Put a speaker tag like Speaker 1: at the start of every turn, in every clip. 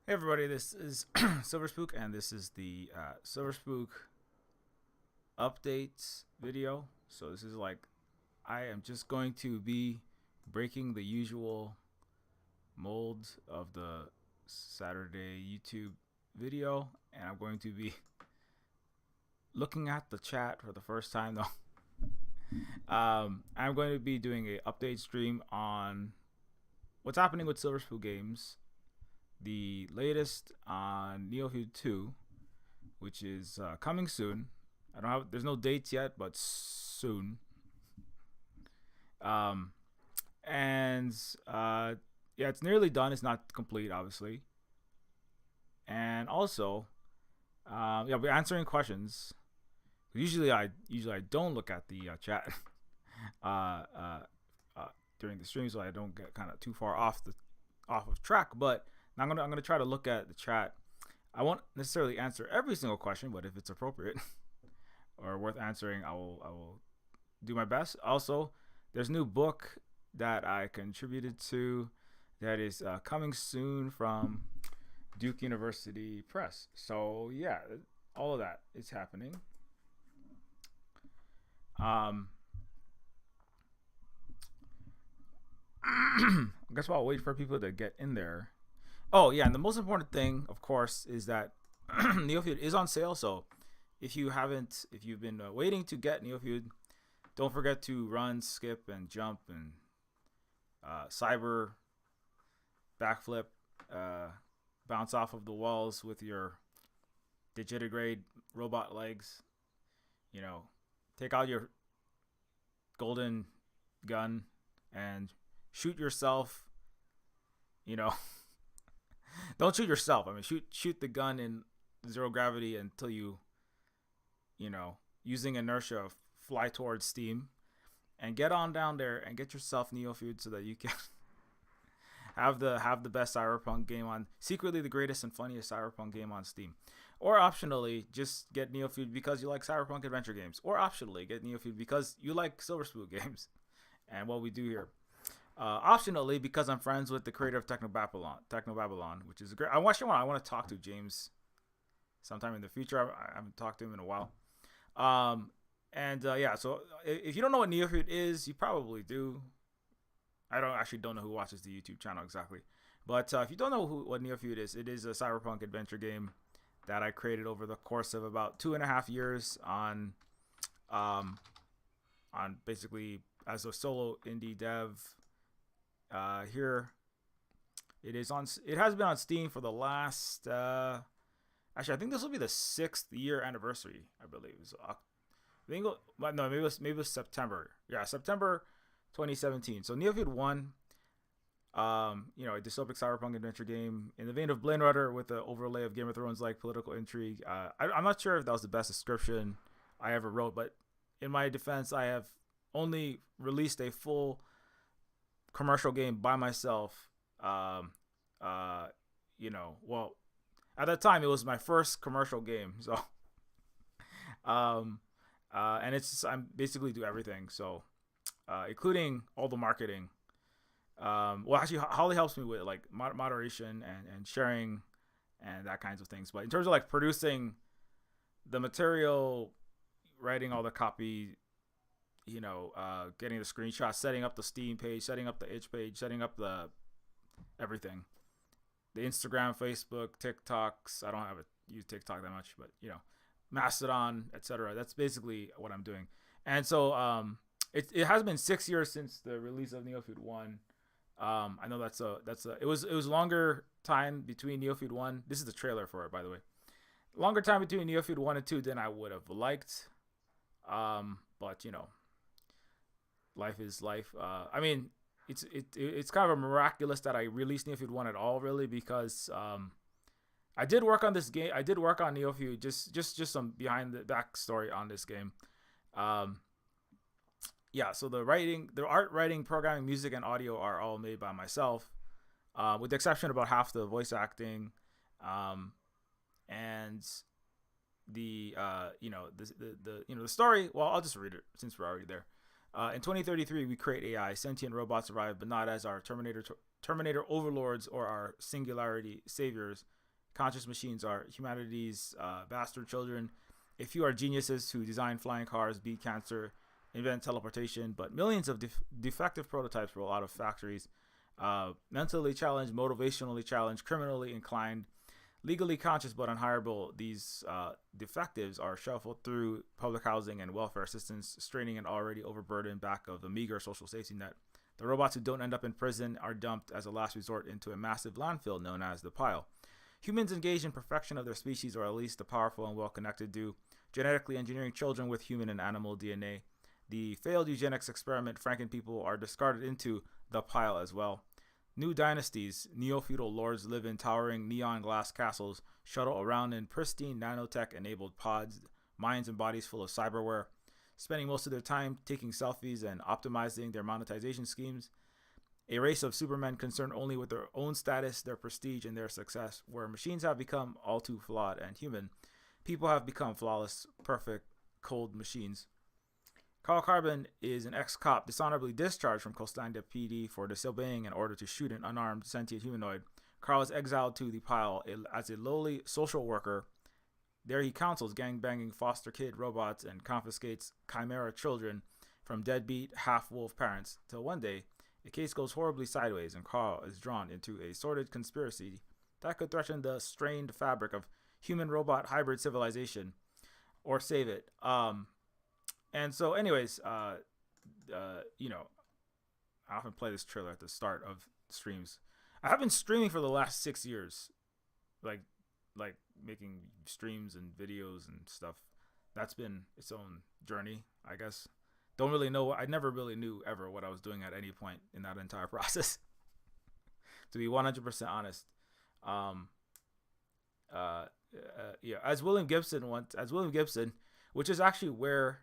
Speaker 1: Hey everybody, this is Silver Spook, and this is the Silver Spook updates video. So this is like I am just going to be breaking the usual mold of the Saturday YouTube video, and I'm going to be looking at the chat for the first time though. I'm going to be doing a update stream on what's happening with Silver Spook Games, the latest on Neofeud 2, which is coming soon. I don't have there's no dates yet, but soon. Um, and yeah, it's nearly done. It's not complete, obviously. And also, yeah, we're answering questions. Usually I don't look at the chat uh, uh, during the stream, so I don't get kind of too far off of track. But I'm gonna try to look at the chat. I won't necessarily answer every single question, but if it's appropriate or worth answering, I will do my best. Also, there's a new book that I contributed to that is coming soon from Duke University Press. So yeah, all of that is happening. Um, I guess I'll wait for people to get in there. Oh yeah, and the most important thing, of course, is that Neofeud is on sale. So if you've been waiting to get Neofeud, don't forget to run, skip, and jump, and cyber backflip, bounce off of the walls with your digitigrade robot legs. You know, take out your golden gun and shoot yourself. You know, don't shoot yourself. I mean, shoot the gun in zero gravity until you know, using inertia, fly towards steam, and get on down there and get yourself Neofeud so that you can have the best cyberpunk game on, secretly the greatest and funniest cyberpunk game on Steam. Or optionally, just get Neofeud because you like cyberpunk adventure games. Or optionally, get Neofeud because you like Silver Spook games and what we do here. Optionally, because I'm friends with the creator of Techno Babylon, which is great. I want to talk to James sometime in the future. I haven't talked to him in a while. Yeah, so if you don't know what Neofeud is, you probably do. I don't know who watches the YouTube channel exactly, but if you don't know what Neofeud is, it is a cyberpunk adventure game that I created over the course of about 2.5 years on basically as a solo indie dev. Here it is on. It has been on Steam for the last. Actually, I think this will be the 6th year anniversary. I believe. So, I think no, maybe it was September. Yeah, September 2017. So Neofeud 1, you know, a dystopic cyberpunk adventure game in the vein of Blade Runner with the overlay of Game of Thrones like political intrigue. I'm not sure if that was the best description I ever wrote, but in my defense, I have only released a full commercial game by myself. You know, well, at that time it was my first commercial game, so and I'm basically do everything, so including all the marketing. Well, actually, Holly helps me with like moderation and sharing and that kinds of things. But in terms of like producing the material, writing all the copy, you know, getting the screenshots, setting up the Steam page, setting up the itch page, setting up the everything, the Instagram, Facebook, TikToks. I don't use TikTok that much, but you know, Mastodon, etc. That's basically what I'm doing. And so it has been 6 years since the release of Neofeud 1. I know it was longer time between Neofeud 1. This is the trailer for it, by the way. Longer time between Neofeud 1 and 2 than I would have liked. But you know, life is life. I mean, it's kind of a miraculous that I released Neofeud 1 at all, really, because I did work on this game. I did work on Neofeud, just some behind the backstory on this game. Yeah, so the art writing, programming, music, and audio are all made by myself, with the exception of about half the voice acting, and the you know the story. Well, I'll just read it since we're already there. In 2033, we create AI. Sentient robots arrive, but not as our Terminator overlords or our singularity saviors, Conscious machines are humanity's bastard children. A few are geniuses who design flying cars, beat cancer, invent teleportation, but millions of defective prototypes roll out of factories. Mentally challenged, motivationally challenged, criminally inclined, legally conscious but unhireable, these defectives are shuffled through public housing and welfare assistance, straining an already overburdened back of the meager social safety net. The robots who don't end up in prison are dumped as a last resort into a massive landfill known as the pile. Humans engaged in perfection of their species, or at least the powerful and well-connected do, genetically engineering children with human and animal DNA. The failed eugenics experiment Franken people are discarded into the pile as well. New dynasties, neo-feudal lords live in towering neon glass castles, shuttle around in pristine nanotech-enabled pods, minds and bodies full of cyberware, spending most of their time taking selfies and optimizing their monetization schemes. A race of supermen concerned only with their own status, their prestige, and their success, where machines have become all too flawed and human. People have become flawless, perfect, cold machines. Carl Carbon is an ex-cop dishonorably discharged from Coastlandia PD for disobeying an order to shoot an unarmed sentient humanoid. Carl is exiled to the pile as a lowly social worker. There he counsels gang-banging foster kid robots and confiscates chimera children from deadbeat half-wolf parents, till one day, a case goes horribly sideways and Carl is drawn into a sordid conspiracy that could threaten the strained fabric of human-robot hybrid civilization, or save it. And so, anyways, you know, I often play this trailer at the start of streams. I have been streaming for the last 6 years, like making streams and videos and stuff. That's been its own journey, I guess. Don't really know. I never really knew ever what I was doing at any point in that entire process. To be 100% honest, yeah. As William Gibson, which is actually where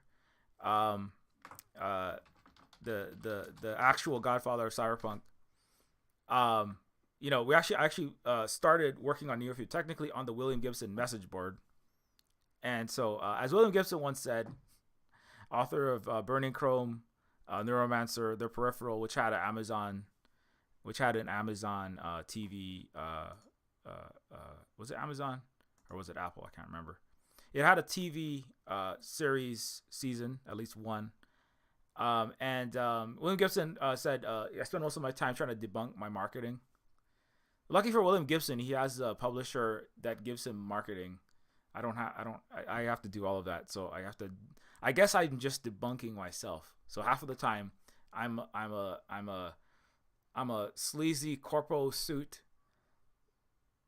Speaker 1: the actual godfather of cyberpunk, you know, we actually started working on Neofeud technically on the William Gibson message board. And so as William Gibson once said, author of Burning Chrome, Neuromancer, The Peripheral, which had an Amazon TV, was it Amazon or was it Apple? I can't remember. It had a TV series season, at least one. And William Gibson said, I spend most of my time trying to debunk my marketing. Lucky for William Gibson, he has a publisher that gives him marketing. I have to do all of that. So I guess I'm just debunking myself. So half of the time I'm a sleazy corpo suit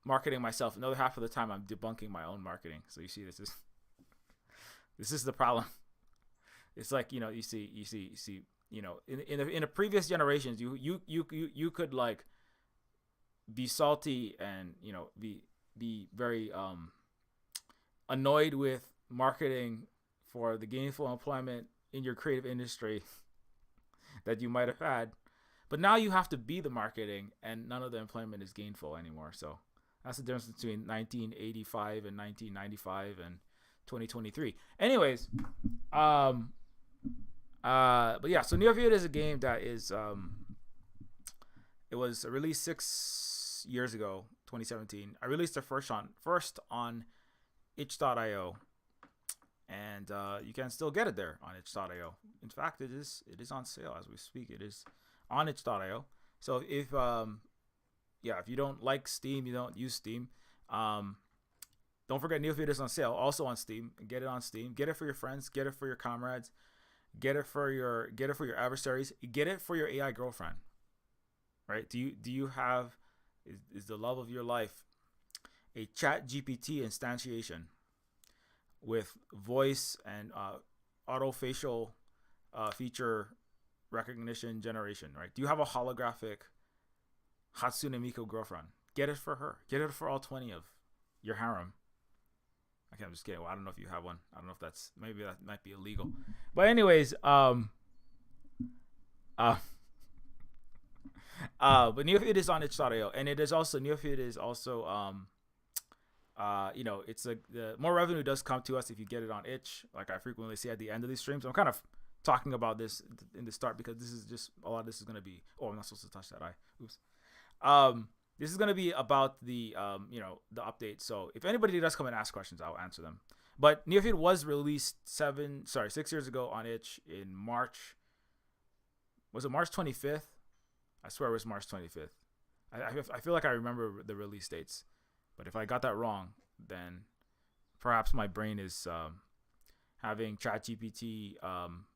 Speaker 1: marketing myself. Another half of the time I'm debunking my own marketing. So you see, this is the problem. It's like, you know, you see, you know, in the previous generations, you could like be salty and, you know, be very annoyed with marketing for the gainful employment in your creative industry that you might have had. But now you have to be the marketing, and none of the employment is gainful anymore. So that's the difference between 1985 and 1995 and 2023. Anyways, but yeah, so Neofeud is a game that is it was released 6 years ago, 2017. I released it first on itch.io, and you can still get it there on itch.io. In fact, it is on sale as we speak. It is on itch.io. So if you don't like Steam, you don't use Steam, don't forget Neofeud is on sale also on Steam. Get it on Steam. Get it for your friends. Get it for your comrades. Get it for your adversaries. Get it for your AI girlfriend. Right? Do you have is the love of your life a chat GPT instantiation with voice and auto facial feature recognition generation, right? Do you have a holographic Hatsune Miku girlfriend? Get it for her. Get it for all 20 of your harem. Okay, I'm just kidding. Well, I don't know if you have one. I don't know if maybe that might be illegal. But anyways, but Neofeud is on itch.io, and it is also Neofeud is also you know, it's like the more revenue does come to us if you get it on itch, like I frequently say at the end of these streams. I'm kind of talking about this in the start because this is just a lot of this is going to be, oh, I'm not supposed to touch that eye. Oops. this is gonna be about the the update. So if anybody does come and ask questions, I'll answer them. But Neofeud was released 6 years ago on itch in March. Was it March 25th? I swear it was March 25th. I feel like I remember the release dates, but if I got that wrong, then perhaps my brain is having ChatGPT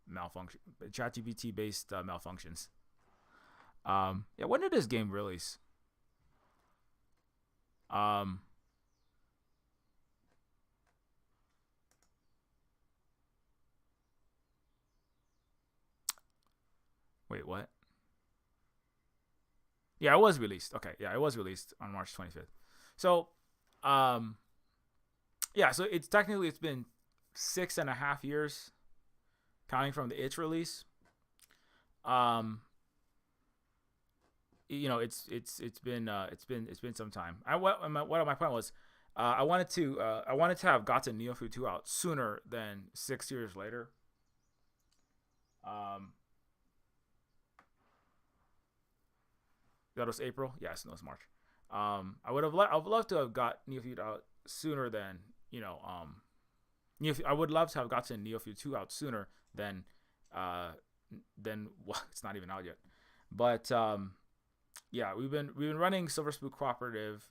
Speaker 1: malfunction, ChatGPT based malfunctions. Yeah, when did this game release? Um, Wait, what? Yeah, it was released. Okay, yeah, it was released on March 25th. So, um, yeah, so it's been 6.5 years, counting from the itch release. Um, it's been some time. What my point was, I wanted to have gotten Neofeud 2 out sooner than 6 years later. Um, that was April. Yes, no, it's March. I would love to have got Neofeud out sooner than I would love to have gotten Neofeud 2 out sooner than uh well, it's not even out yet. But yeah, we've been running Silver Spook Cooperative.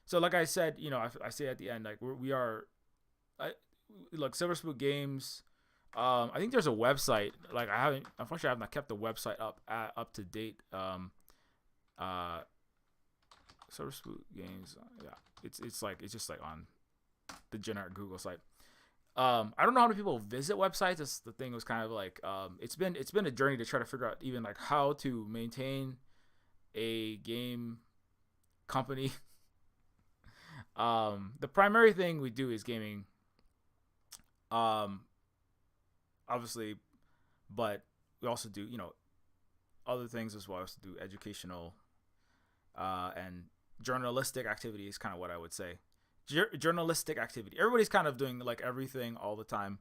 Speaker 1: So like I said, I say at the end, like we are, like Silver Spook Games. I think there's a website. Like unfortunately, I have not kept the website up to date. Silver Spook Games. Yeah, it's just like on the generic Google site. I don't know how many people visit websites. That's the thing. Was kind of like it's been a journey to try to figure out even like how to maintain a game company. The primary thing we do is gaming. Obviously, but we also do other things as well. We also do educational and journalistic activity is kind of what I would say. Journalistic activity. Everybody's kind of doing like everything all the time.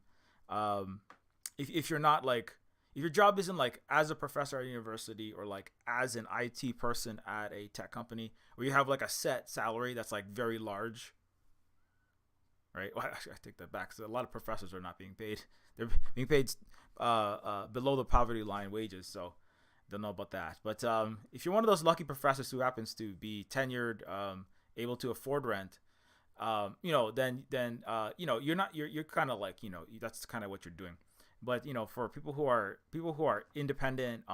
Speaker 1: If you're not like, if your job isn't like as a professor at a university or like as an IT person at a tech company where you have like a set salary that's like very large, right? Well, actually, I take that back. So a lot of professors are not being paid. They're being paid below the poverty line wages. So don't know about that. But if you're one of those lucky professors who happens to be tenured, able to afford rent, then you're not, you're kind of like, that's kind of what you're doing. But for people who are independent,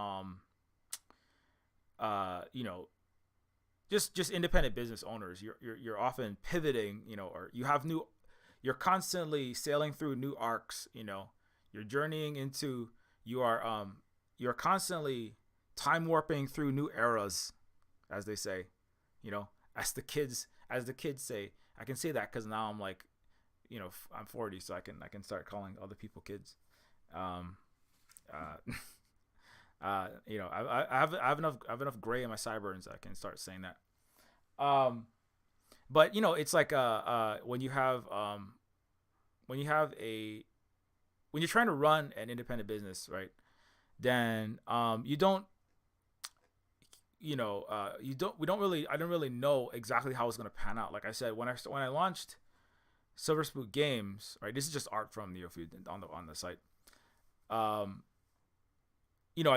Speaker 1: just independent business owners, you're often pivoting, or you're constantly sailing through new arcs. You're journeying into, you're constantly time warping through new eras, as they say, as the kids say. I can say that because now I'm like, I'm 40, so I can start calling other people kids. I have enough gray in my sideburns. I can start saying that. But it's like when you're trying to run an independent business, right? Then I don't really know exactly how it's gonna pan out. Like I said, when I launched Silver Spook Games, right? This is just art from Neofeud on the site. I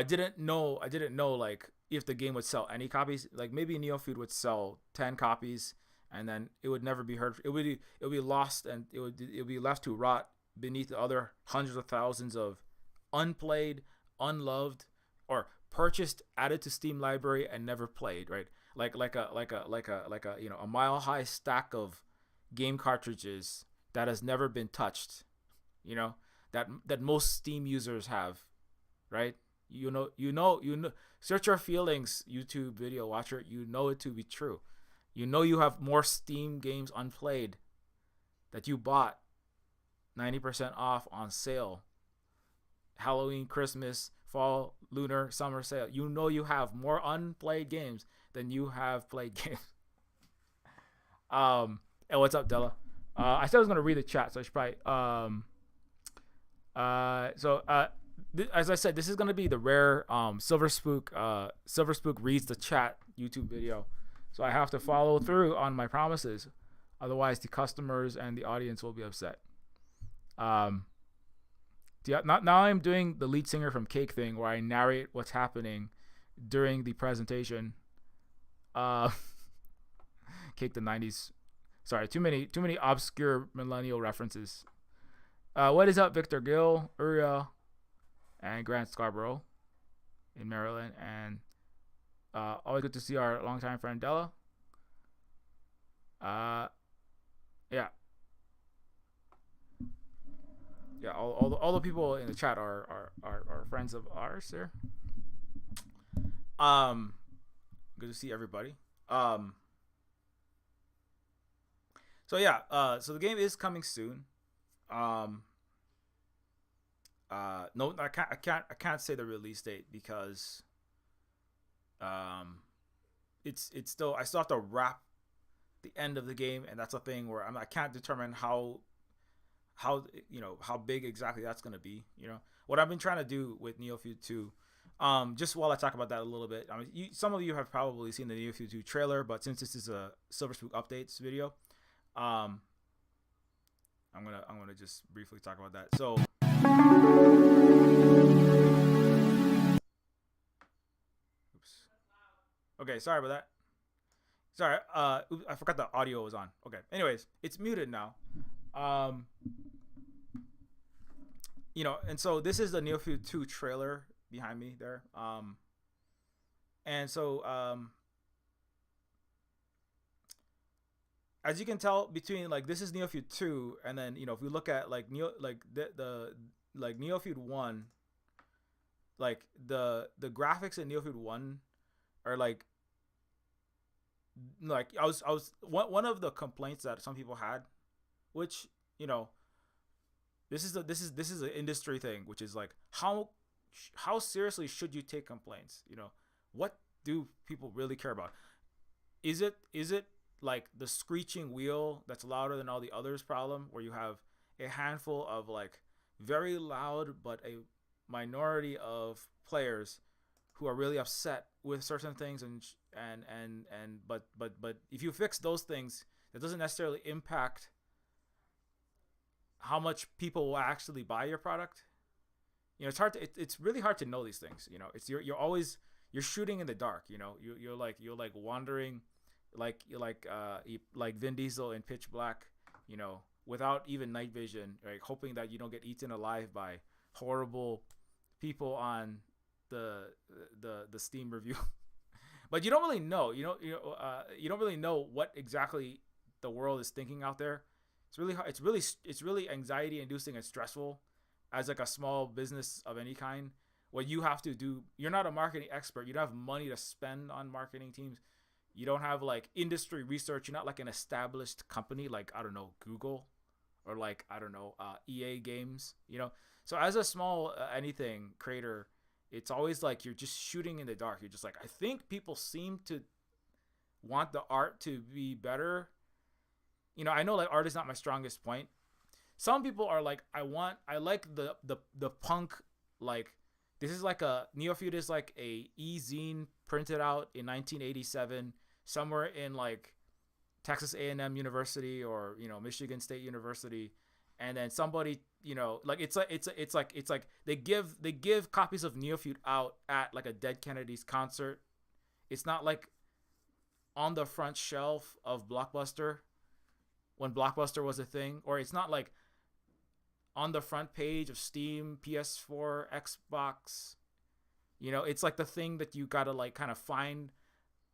Speaker 1: didn't know like if the game would sell any copies. Like maybe Neofeud would sell 10 copies and then it would never be heard. It would be lost and it would be left to rot beneath the other hundreds of thousands of unplayed, unloved, or purchased, added to Steam library and never played, right? Like a mile high stack of game cartridges that has never been touched, that most Steam users have, right? Search your feelings, YouTube video watcher. You know it to be true. You have more Steam games unplayed that you bought 90% off on sale, Halloween, Christmas, fall, lunar, summer sale. You have more unplayed games than you have played games. And what's up, Della? I said I was gonna read the chat, so I should probably as I said, this is gonna be the rare Silver Spook reads the chat YouTube video. So I have to follow through on my promises. Otherwise, the customers and the audience will be upset. Um, now I'm doing the lead singer from Cake thing where I narrate what's happening during the presentation. Uh, Cake the 90s. Sorry, too many obscure millennial references. What is up, Victor Gill, Uriel, and Grant Scarborough in Maryland, and always good to see our longtime friend Della. Yeah, all the people in the chat are friends of ours here. Good to see everybody. So yeah, so the game is coming soon. No, I can't say the release date because it's still, I still have to wrap the end of the game, and that's a thing where I can't determine how big exactly that's gonna be. What I've been trying to do with Neofeud 2. Just while I talk about that a little bit, some of you have probably seen the Neofeud 2 trailer, but since this is a Silver Spook updates video, I'm gonna just briefly talk about that. So, oops. Okay, sorry about that. Sorry, I forgot the audio was on. Okay. Anyways, it's muted now. And so this is the Neofeud 2 trailer behind me there. And so as you can tell, between this is Neofeud 2, and then if we look at the Neofeud 1, the graphics in Neofeud 1 are I was one of the complaints that some people had, which this is an industry thing, which is how seriously should you take complaints? What do people really care about? Is it like the screeching wheel that's louder than all the others problem, where you have a handful of very loud but a minority of players who are really upset with certain things, but if you fix those things, that doesn't necessarily impact how much people will actually buy your product. It's really hard to know these things. You're shooting in the dark. You're wandering like Vin Diesel in Pitch Black, without even night vision, hoping that you don't get eaten alive by horrible people on the Steam review. But you don't really know. You don't really know what exactly the world is thinking out there. It's really hard. It's really anxiety inducing and stressful as a small business of any kind. What you have to do, you're not a marketing expert. You don't have money to spend on marketing teams. You don't have industry research. You're not an established company I don't know, Google, or I don't know, EA Games. So as a small anything creator, it's always you're just shooting in the dark. You're just I think people seem to want the art to be better. I know art is not my strongest point. Some people are I like the punk, this is a Neofeud is a e-zine printed out in 1987 somewhere in Texas A&M University or Michigan State University, and then somebody it's they give copies of Neofeud out at a Dead Kennedys concert. It's not on the front shelf of Blockbuster when Blockbuster was a thing, or it's not on the front page of Steam, PS4, Xbox. It's the thing that you gotta kind of find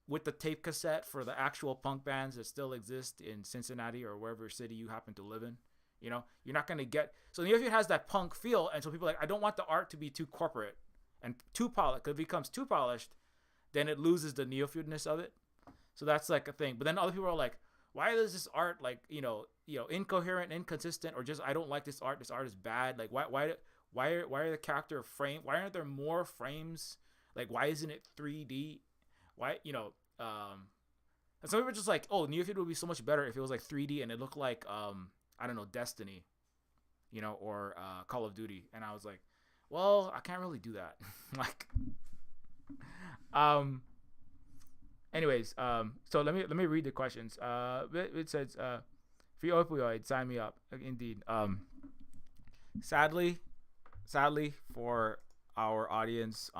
Speaker 1: with the tape cassette for the actual punk bands that still exist in Cincinnati or wherever city you happen to live in. You're not gonna get, so Neofeud has that punk feel, and so people I don't want the art to be too corporate and too polished. Because if it becomes too polished, then it loses the Neofeudness of it. So that's a thing. But then other people are why is this art incoherent, inconsistent, or just I don't like this art. This art is bad. Why are the character frame? Why aren't there more frames? Why isn't it 3D? Why and some people are just oh, Neofeud would be so much better if it was 3D and it looked I don't know, Destiny, or Call of Duty. And I was well, I can't really do that. Anyways, so let me read the questions. It says, free opioid, sign me up. Indeed. Sadly, for our audience,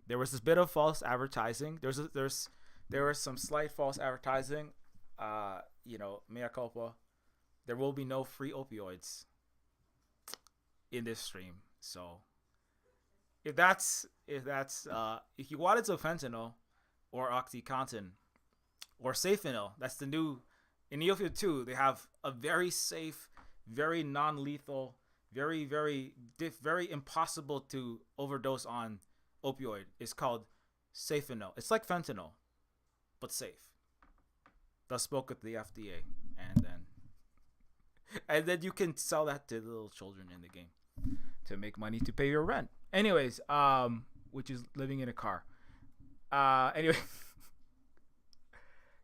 Speaker 1: there was this bit of false advertising. There was some slight false advertising. Mea culpa. There will be no free opioids in this stream. So if you wanted some fentanyl or OxyContin or Safenil, that's the new in Neofeud 2. They have a very safe, very non-lethal, very impossible to overdose on opioid. It's called Safenil. It's like fentanyl, but safe. Thus spoke with the FDA, and then you can sell that to the little children in the game to make money to pay your rent. Anyways, which is living in a car. Anyway,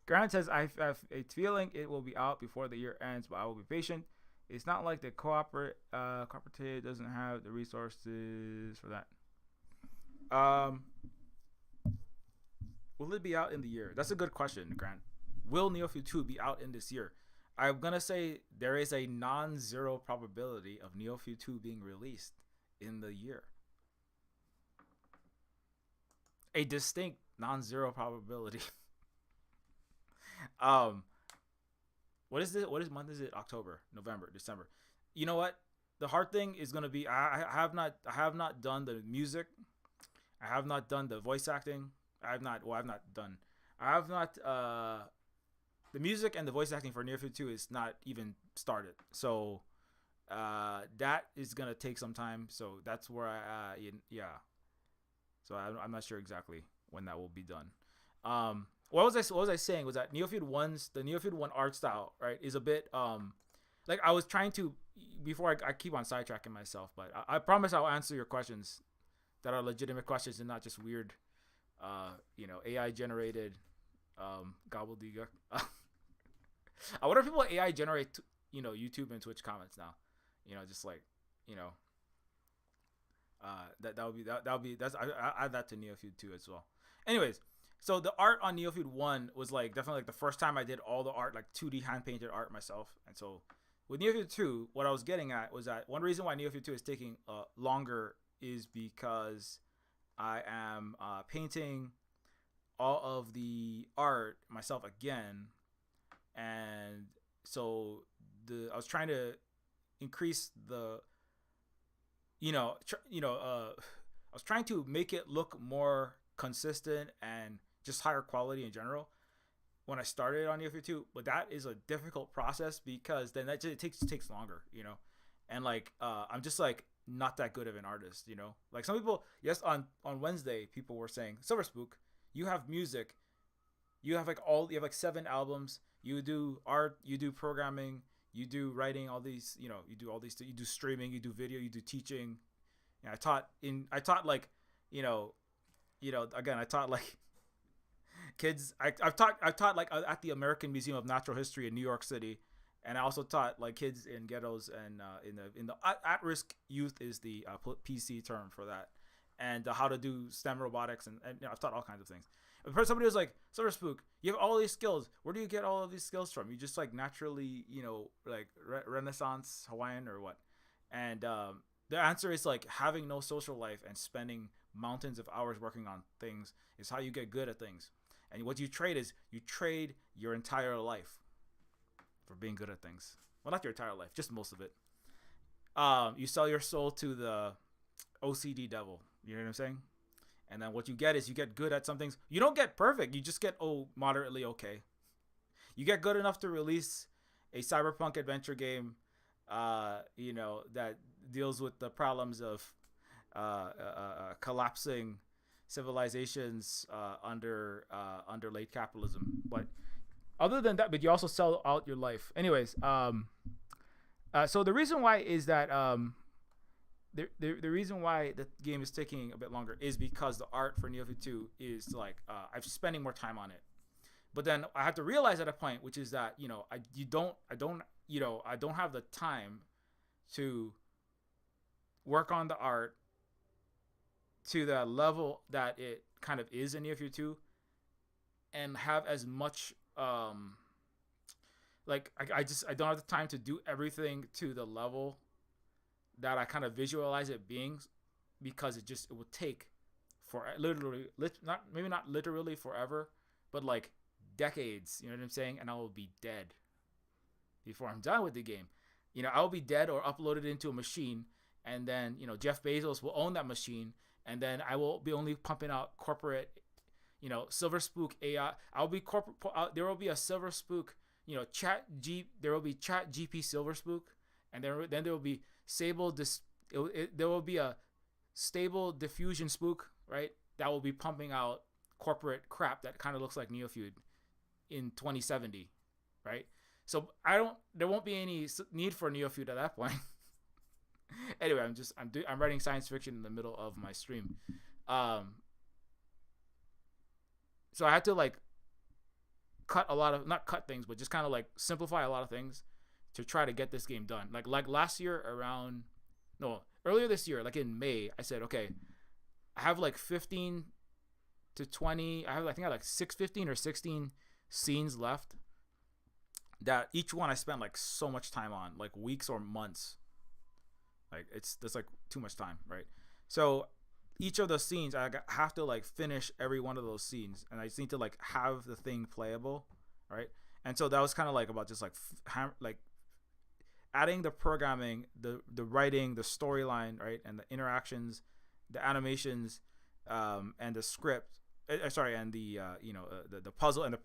Speaker 1: Grant says, I have a feeling it will be out before the year ends, but I will be patient. It's not like the cooperative doesn't have the resources for that. Will it be out in the year? That's a good question, Grant. Will Neofeud 2 be out in this year? I'm going to say there is a non-zero probability of Neofeud 2 being released in the year. A distinct non-zero probability. What is it? What month is it? October, November, December. You know what? The hard thing is going to be I have not done the music. I have not done the voice acting. I have not the music and the voice acting for Neofeud 2 is not even started. So that is going to take some time. So that's where yeah. So I'm not sure exactly when that will be done. What was I saying was that Neofeud 1 art style, right, is a bit like I was trying to before I keep on sidetracking myself, but I promise I'll answer your questions that are legitimate questions and not just weird AI generated gobbledygook. I wonder if people AI generate YouTube and Twitch comments now. Just like that would be that's I add that to Neofeud 2 as well. Anyways, so the art on Neofeud 1 was like definitely like the first time I did all the art, like 2D hand painted art myself. And so with Neofeud 2, what I was getting at was that one reason why Neofeud 2 is taking longer is because I am painting all of the art myself again, and so I was trying to increase the I was trying to make it look more consistent and just higher quality in general when I started on Neofeud 2, but that is a difficult process because then it takes longer, and like I'm just like not that good of an artist, like some people, yes, on Wednesday people were saying, Spook, you have music, you have like 7 albums, you do art, you do programming, you do writing, all these, you do all these, you do streaming, you do video, you do teaching. I taught like again, I taught like kids. I've taught like at the American Museum of Natural History in New York City, and I also taught like kids in ghettos and in the at-risk youth is the PC term for that, and how to do STEM robotics, and I've taught all kinds of things. But somebody was like, Spook, you have all these skills. Where do you get all of these skills from? You just like naturally, like Renaissance Hawaiian or what? And the answer is like having no social life and spending mountains of hours working on things is how you get good at things. And what you trade is you trade your entire life for being good at things. Well, not your entire life, just most of it. You sell your soul to the OCD devil. You know what I'm saying? And then what you get is you get good at some things. You don't get perfect. You just get moderately okay. You get good enough to release a cyberpunk adventure game, that deals with the problems of collapsing civilizations under late capitalism. But other than that, but you also sell out your life. Anyways, so the reason why is that the reason why the game is taking a bit longer is because the art for Neofeud 2 is like I'm spending more time on it. But then I have to realize at a point, which is that I don't have the time to work on the art to the level that it kind of is in Neofeud 2, and have as much like I don't have the time to do everything to the level that I kind of visualize it being, because it would take for literally not maybe not literally forever, but like decades, you know what I'm saying? And I will be dead before I'm done with the game. You know, I'll be dead or uploaded into a machine, and then, you know, Jeff Bezos will own that machine, and then I will be only pumping out corporate, you know, Silver Spook AI. I'll be corporate. There will be a Silver Spook, you know, there will be Chat GP Silver Spook, and then there will be there will be a Stable Diffusion Spook, right? That will be pumping out corporate crap that kind of looks like Neofeud in 2070, right? So there won't be any need for Neofeud at that point. Anyway, I'm writing science fiction in the middle of my stream. So I had to like not cut things, but just kind of like simplify a lot of things to try to get this game done. Like last year earlier this year, like in May, I said, okay, I have like 15 to 20. I think I have like 15 or 16 scenes left that each one I spent like so much time on, like weeks or months. Like that's like too much time, right? So each of the scenes, I have to like finish every one of those scenes, and I just need to like have the thing playable, right? And so that was kind of like about just like adding the programming, the writing, the storyline, right, and the interactions, the animations, and the script. And the puzzle and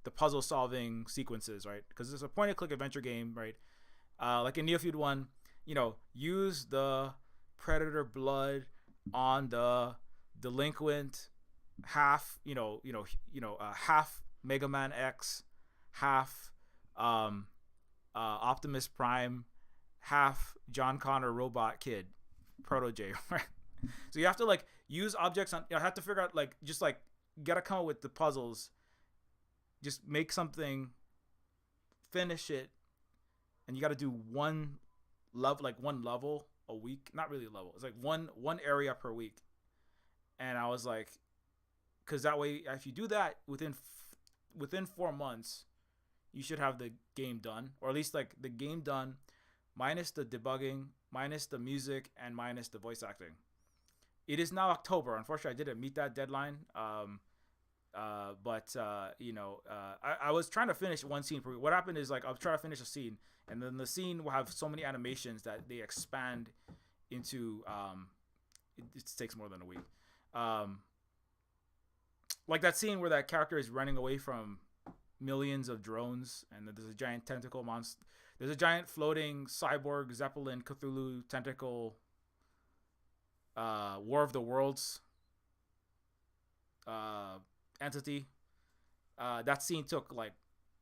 Speaker 1: the puzzle solving sequences, right? Because it's a point and click adventure game, right? Like in Neofeud 1, you know, use the predator blood on the delinquent, half Mega Man X, half Optimus Prime, half John Connor robot kid protege, right? So you have to like use objects on. You have to figure out like just like gotta come up with the puzzles. Just make something, finish it, and you got to do one level a week. Not really a level. It's like one area per week. And I was like, because that way, if you do that within 4 months, you should have the game done, or at least like the game done, minus the debugging, minus the music, and minus the voice acting. It is now October. Unfortunately, I didn't meet that deadline. But I was trying to finish one scene per week. What happened is like I'll try to finish a scene, and then the scene will have so many animations that they expand into. It takes more than a week. Like that scene where that character is running away from millions of drones, and there's a giant tentacle monster. There's a giant floating cyborg Zeppelin Cthulhu tentacle. War of the Worlds. Entity. That scene took like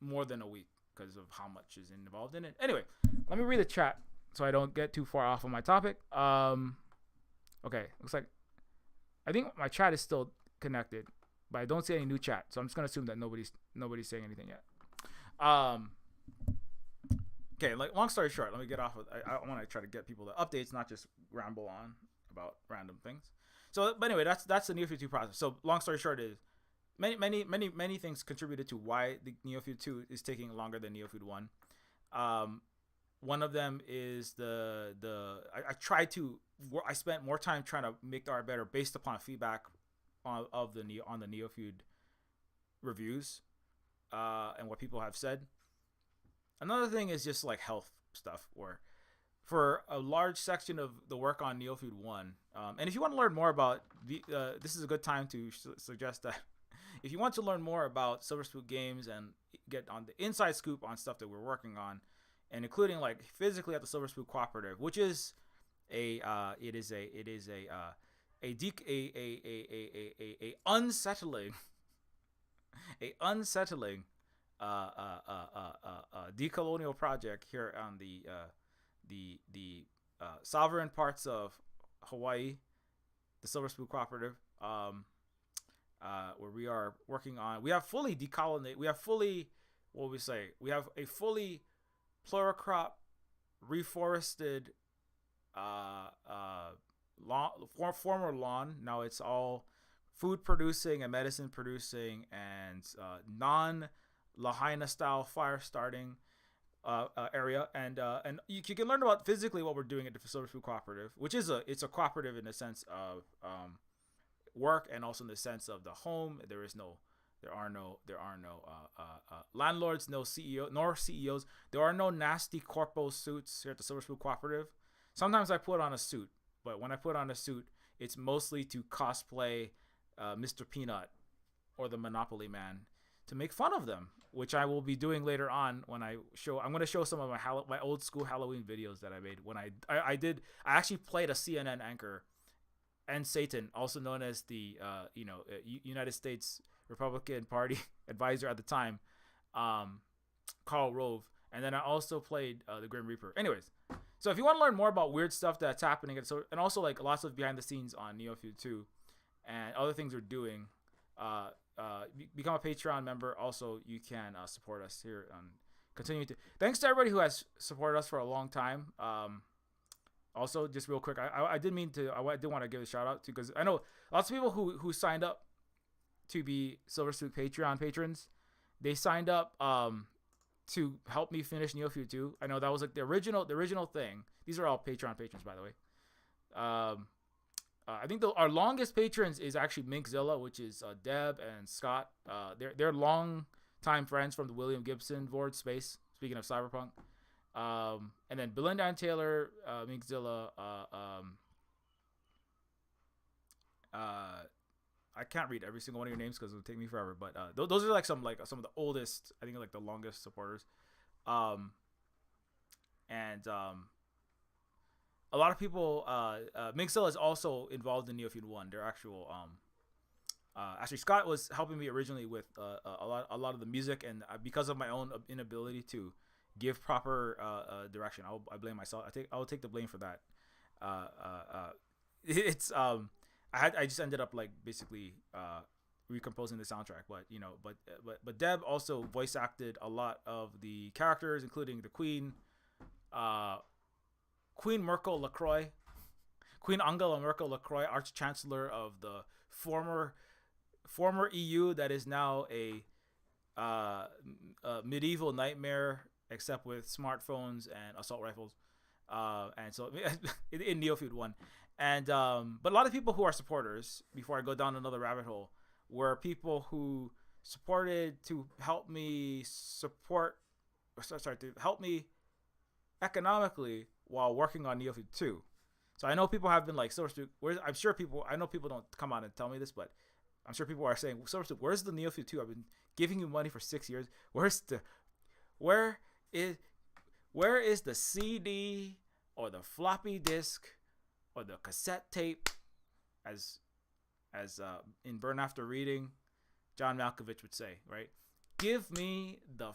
Speaker 1: more than a week because of how much is involved in it. Anyway, let me read the chat so I don't get too far off on my topic. Okay, looks like I think my chat is still connected, but I don't see any new chat, so I'm just gonna assume that nobody's saying anything yet. Okay, like long story short, let me get off of. I want to try to get people the updates, not just ramble on about random things. So, but anyway, that's the Neofeud 2 process. So, long story short is many things contributed to why the Neofeud 2 is taking longer than Neofeud 1. One of them is I spent more time trying to make the art better based upon feedback on the Neofeud reviews and what people have said. Another thing is just like health stuff, where for a large section of the work on Neofeud 1, and if you want to learn more about this is a good time to suggest that if you want to learn more about Silver Spook Games and get on the inside scoop on stuff that we're working on, and including like physically at the Silver Spook Cooperative, which is a unsettling decolonial project here on the sovereign parts of Hawaii, the Silver Spook Cooperative, where we are working on. We have fully decolonized. We have fully, what we say? We have a fully pluricrop, reforested, former lawn. Now it's all food producing and medicine producing and non Lahaina style fire starting area, and you can learn about physically what we're doing at the Silver Spook Cooperative, which is it's a cooperative in the sense of work and also in the sense of the home. There are no landlords, no CEO nor CEOs. There are no nasty corpo suits here at the Silver Spook Cooperative. Sometimes I put on a suit, but when I put on a suit, it's mostly to cosplay Mr. Peanut or the Monopoly Man to make fun of them, which I will be doing later on when I'm going to show some of my old school Halloween videos that I made when I actually played a CNN anchor and Satan, also known as the United States Republican Party advisor at the time, Karl Rove, and then I also played the Grim Reaper. Anyways, so if you want to learn more about weird stuff that's happening, and also like lots of behind the scenes on Neofeud 2 and other things we're doing, become a Patreon member. Also, you can support us here on continuing to. Thanks to everybody who has supported us for a long time. Also, just real quick, I did mean to. I did want to give a shout out to, because I know lots of people who signed up to be Silver Spook Patreon patrons. They signed up to help me finish Neofeud 2. I know that was like the original thing. These are all Patreon patrons, by the way. I think our longest patrons is actually Minkzilla, which is Deb and Scott. They're long time friends from the William Gibson board space. Speaking of cyberpunk, and then Belinda and Taylor, Minkzilla. I can't read every single one of your names because it'll take me forever. But those are like some of the oldest. I think like the longest supporters. And a lot of people. Mixel is also involved in Neofeud 1. Their actual. Actually, Scott was helping me originally with a lot of the music, and because of my own inability to give proper direction, I blame myself. I will take the blame for that. I just ended up like basically recomposing the soundtrack, but Deb also voice acted a lot of the characters, including the Queen, Queen Merkel Lacroix, Queen Angela Merkel Lacroix, Arch Chancellor of the former EU that is now a medieval nightmare, except with smartphones and assault rifles, and so in Neofeud 1. And but a lot of people who are supporters, before I go down another rabbit hole, were people who supported to help me to help me economically while working on Neofeud 2. So I know people have been like, Silver Spook, I know people don't come on and tell me this, but I'm sure people are saying, Silver Spook, where's the Neofeud 2? I've been giving you money for 6 years. Where is the CD or the floppy disk or the cassette tape, as in Burn After Reading, John Malkovich would say, right? Give me the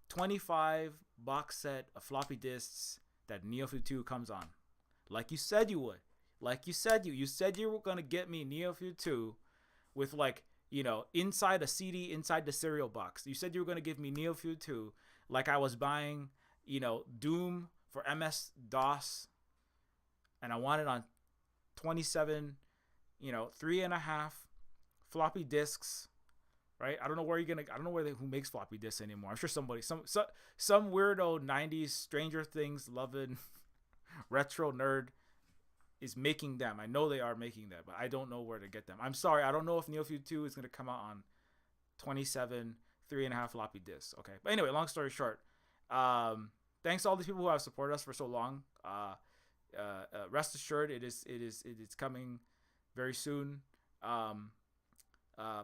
Speaker 1: 25 box set of floppy disks that Neofeud 2 comes on, like you said you would. Like you said you were gonna get me Neofeud 2 with inside a CD, inside the cereal box. You said you were gonna give me Neofeud 2 like I was buying Doom for MS DOS, and I want it on 27, 3.5 floppy disks, right? I don't know who makes floppy disks anymore. I'm sure some weirdo 90s Stranger Things loving retro nerd is making them. I know they are making them, but I don't know where to get them. I'm sorry, I don't know if Neofeud 2 is gonna come out on 27 3.5 floppy disks. Okay, but anyway, long story short, thanks to all these people who have supported us for so long. Rest assured, it is coming very soon.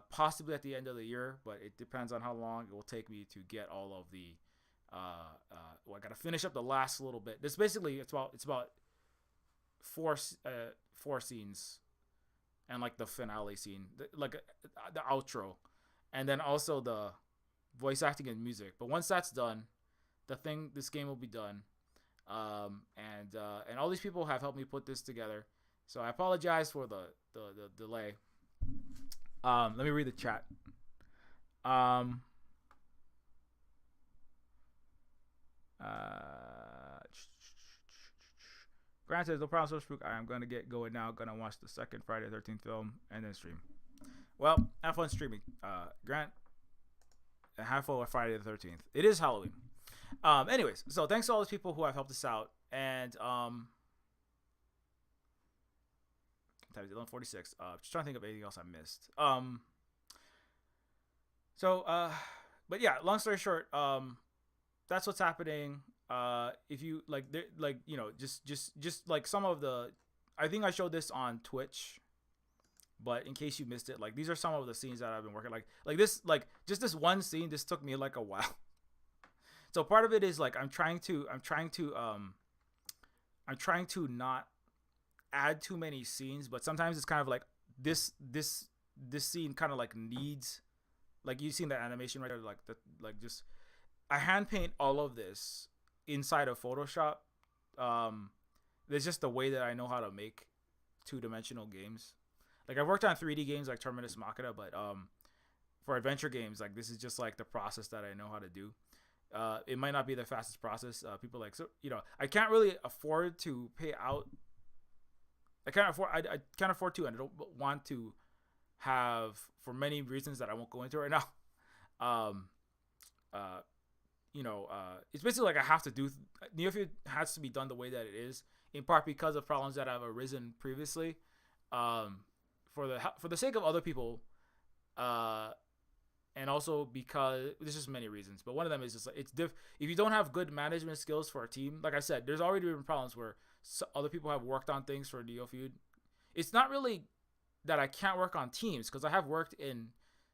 Speaker 1: Possibly at the end of the year, but it depends on how long it will take me to get all of the. I gotta finish up the last little bit. It's about four scenes, and like the finale scene, the outro, and then also the voice acting and music. But once that's done, this game will be done. And all these people have helped me put this together, so I apologize for the delay. Let me read the chat. Grant says, no problem, so Spook. I am gonna get going now. Gonna watch the second Friday the 13th film and then stream. Well, have fun streaming. Grant, and have fun with Friday the 13th. It is Halloween. Anyways, so thanks to all those people who have helped us out. And time is 11:46. Just trying to think of anything else I missed. But yeah, long story short, that's what's happening. If you just like some of the, I think I showed this on Twitch, but in case you missed it, like these are some of the scenes that I've been working just this one scene. This took me like a while. So part of it is like I'm trying to not add too many scenes, but sometimes it's kind of like this scene kind of like needs, like you've seen the animation right there, just I hand paint all of this inside of Photoshop. There's just the way that I know how to make 2-dimensional games. Like I've worked on 3D games like Terminus Machina, but for adventure games, like this is just like the process that I know how to do. It might not be the fastest process. People like, so I can't really afford to pay out. I can't afford to, and I don't want to have, for many reasons that I won't go into right now. It's basically like I have to do. Neofeud has to be done the way that it is, in part because of problems that have arisen previously. For the sake of other people, and also because there's just many reasons, but one of them is just like if you don't have good management skills for a team, like I said, there's already been problems where other people have worked on things for Neofeud. It's not really that I can't work on teams, because I have worked in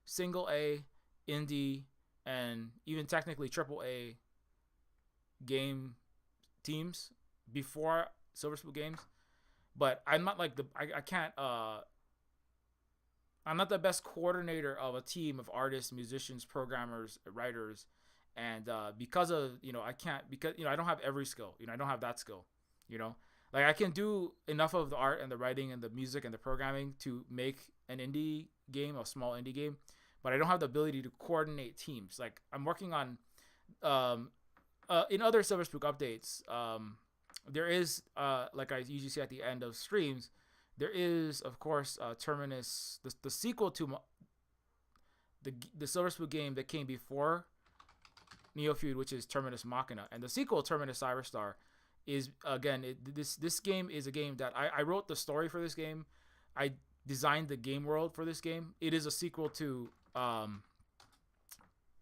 Speaker 1: single A, indie, and even technically triple A game teams before Silver Spook Games, but I'm not like I can't I'm not the best coordinator of a team of artists, musicians, programmers, writers, and because of I can't, because I don't have every skill. I don't have that skill. Like I can do enough of the art and the writing and the music and the programming to make an indie game, a small indie game, but I don't have the ability to coordinate teams. Like I'm working on in other Silver Spook updates. There is like I usually say at the end of streams. There is, of course, Terminus, the sequel to the Silver Spook game that came before Neofeud, which is Terminus Machina, and the sequel, Terminus Cyberstar, is again this game is a game that I wrote the story for this game. I designed the game world for this game. It is a sequel to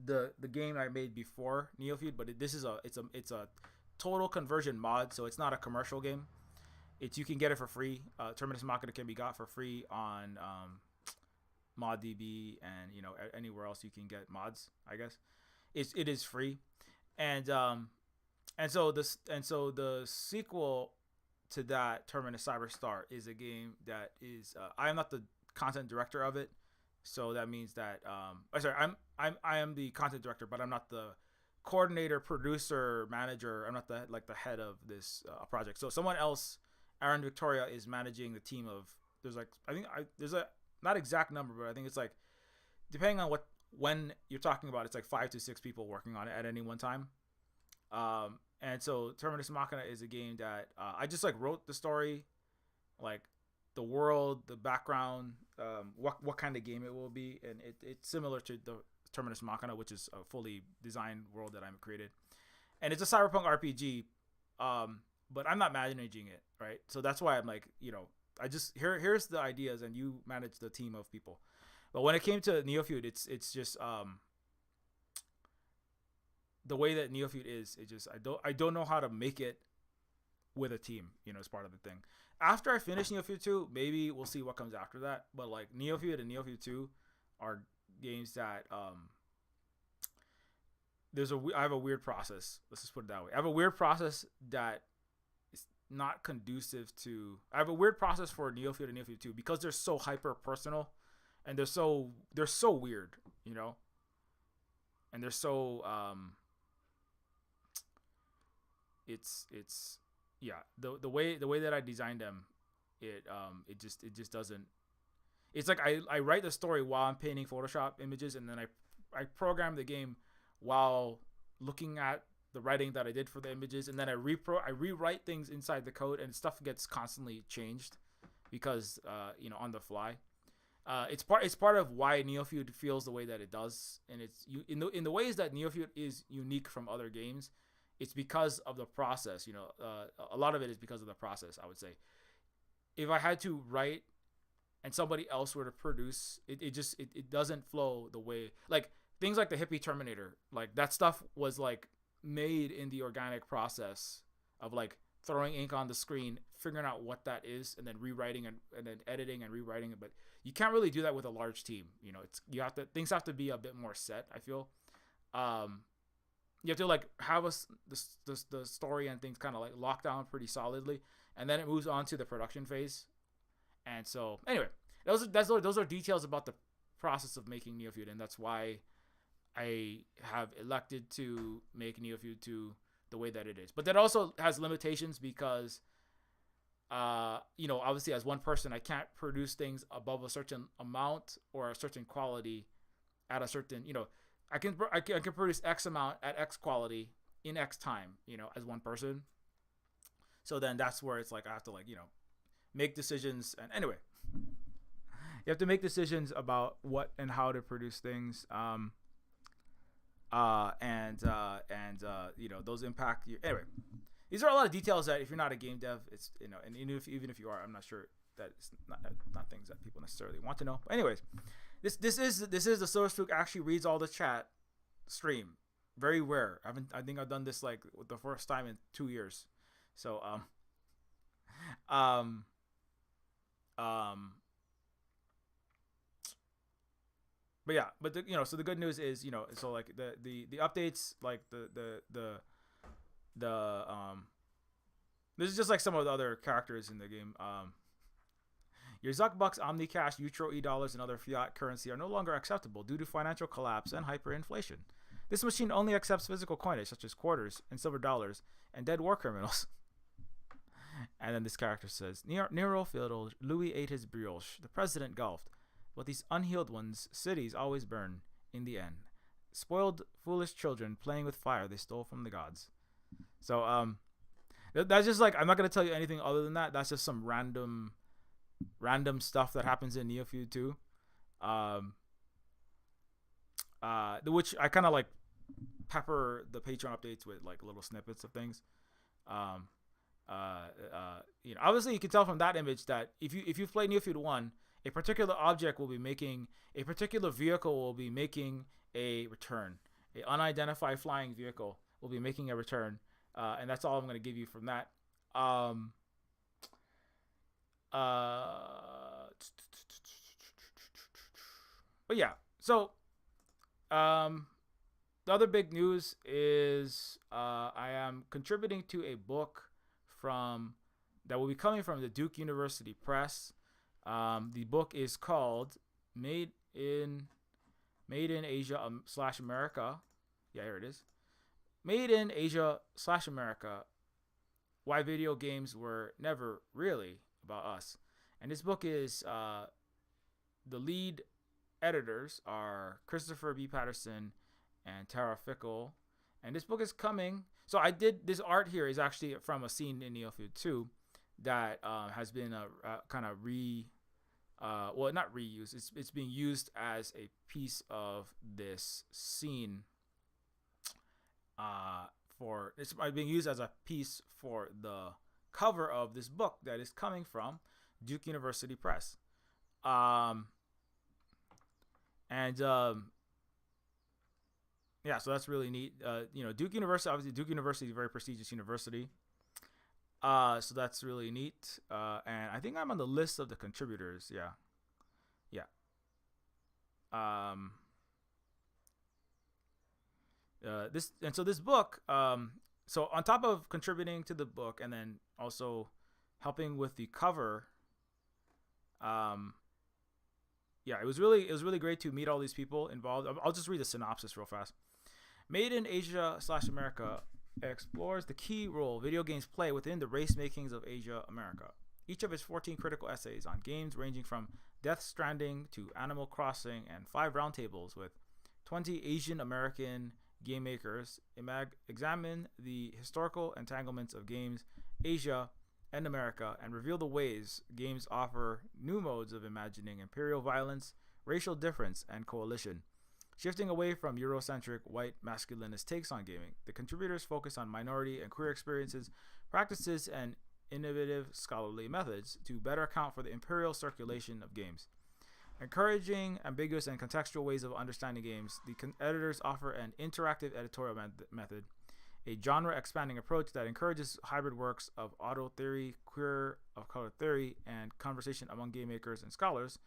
Speaker 1: the game I made before Neofeud, but it's a total conversion mod, so it's not a commercial game. You can get it for free. Terminus Machina can be got for free on ModDB and anywhere else you can get mods. I guess it is free, and so the sequel to that, Terminus Cyberstar, is a game that is I am not the content director of it, so that means that I am the content director, but I'm not the coordinator, producer, manager. I'm not the head of this project. So someone else, Aaron Victoria, is managing the team of, there's a not exact number, but I think it's like, depending on when you're talking about, it's like 5 to 6 people working on it at any one time. And so Terminus Machina is a game that I just like wrote the story, like the world, the background, what kind of game it will be, and it's similar to the Terminus Machina, which is a fully designed world that I've created, and it's a cyberpunk RPG. But I'm not managing it, right? So that's why I'm like, I just here's the ideas, and you manage the team of people. But when it came to Neofeud, it's just the way that Neofeud is. It just I don't know how to make it with a team. As part of the thing. After I finish Neofeud 2, maybe we'll see what comes after that. But like Neofeud and Neofeud 2 are games that I have a weird process. Let's just put it that way. I have a weird process that is not conducive to. I have a weird process for Neofeud and Neofeud 2 because they're so hyper personal, and they're so weird, and they're so it's yeah, the way that I designed them, it just doesn't. It's like I write the story while I'm painting Photoshop images, and then I program the game while looking at the writing that I did for the images, and then I rewrite things inside the code, and stuff gets constantly changed because on the fly. It's part of why Neofeud feels the way that it does, and it's in the ways that Neofeud is unique from other games. It's because of the process. A lot of it is because of the process. I would say, if I had to write and somebody else were to produce, it doesn't flow the way, like things like the hippie Terminator, like that stuff was like made in the organic process of like throwing ink on the screen, figuring out what that is, and then rewriting and then editing and rewriting it. But you can't really do that with a large team. Things have to be a bit more set, I feel. You have to like have the story and things kind of like locked down pretty solidly, and then it moves on to the production phase. And so anyway, those are details about the process of making Neofeud, and that's why I have elected to make Neofeud to the way that it is. But that also has limitations because, obviously as one person, I can't produce things above a certain amount or a certain quality at a certain, I can produce X amount at X quality in X time, as one person. So then that's where it's like I have to make decisions. And anyway, you have to make decisions about what and how to produce things. Those impact you. Anyway, these are a lot of details that if you're not a game dev, it's and even if you are, I'm not sure that it's not things that people necessarily want to know. But anyways, this is the Silver Spook actually reads all the chat stream. Very rare. I think I've done this like the first time in 2 years. So but yeah, so the good news is, so like the updates, like the this is just like some of the other characters in the game. Your Zuckbucks, Omnicash, Utro e-dollars, and other fiat currency are no longer acceptable due to financial collapse and hyperinflation. This machine only accepts physical coinage such as quarters and silver dollars and dead war criminals. And then this character says, Nero fiddled, Louis ate his brioche, the president golfed. But these unhealed ones, cities always burn in the end. Spoiled, foolish children playing with fire they stole from the gods. So, that's just like, I'm not going to tell you anything other than that. That's just some random stuff that happens in Neofeud 2. Which I kind of like pepper the Patreon updates with like little snippets of things. Obviously you can tell from that image that if you've played Neofeud 1, a particular object will be making, a particular vehicle will be making a return. A unidentified flying vehicle will be making a return. And that's all I'm going to give you from that. But yeah, so the other big news is I am contributing to a book that will be coming from the Duke University Press. The book is called Made in Asia / America. Yeah, here it is. Made in Asia / America. Why video games were never really about us. And this book is the lead editors are Christopher B. Patterson and Tara Fickle. And this book is coming. So I did this art here is actually from a scene in Neofeud 2 that has been kind of not reused. It's being used as a piece of this scene. It's being used as a piece for the cover of this book that is coming from Duke University Press. Yeah, so that's really neat. Duke University, obviously Duke University is a very prestigious university. So that's really neat. And I think I'm on the list of the contributors. Yeah. This book, so on top of contributing to the book and then also helping with the cover, it was really great to meet all these people involved. I'll just read the synopsis real fast. Made in Asia / America explores the key role video games play within the race makings of Asia America. Each of its 14 critical essays on games ranging from Death Stranding to Animal Crossing and 5 roundtables with 20 Asian American game makers examine the historical entanglements of games, Asia, and America and reveal the ways games offer new modes of imagining imperial violence, racial difference, and coalition. Shifting away from Eurocentric white masculinist takes on gaming, the contributors focus on minority and queer experiences, practices, and innovative scholarly methods to better account for the imperial circulation of games. Encouraging ambiguous and contextual ways of understanding games, the editors offer an interactive editorial method, a genre-expanding approach that encourages hybrid works of auto theory, queer of color theory, and conversation among game makers and scholars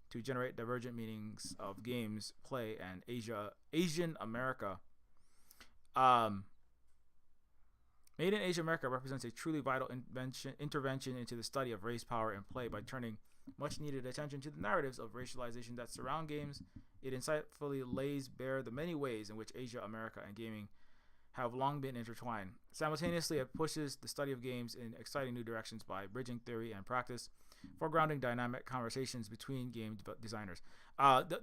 Speaker 1: to generate divergent meanings of games, play, and Asian America. Made in Asia America represents a truly vital intervention into the study of race, power, and play by turning much needed attention to the narratives of racialization that surround games. It insightfully lays bare the many ways in which Asia, America, and gaming have long been intertwined. Simultaneously, it pushes the study of games in exciting new directions by bridging theory and practice, foregrounding dynamic conversations between game designers. One of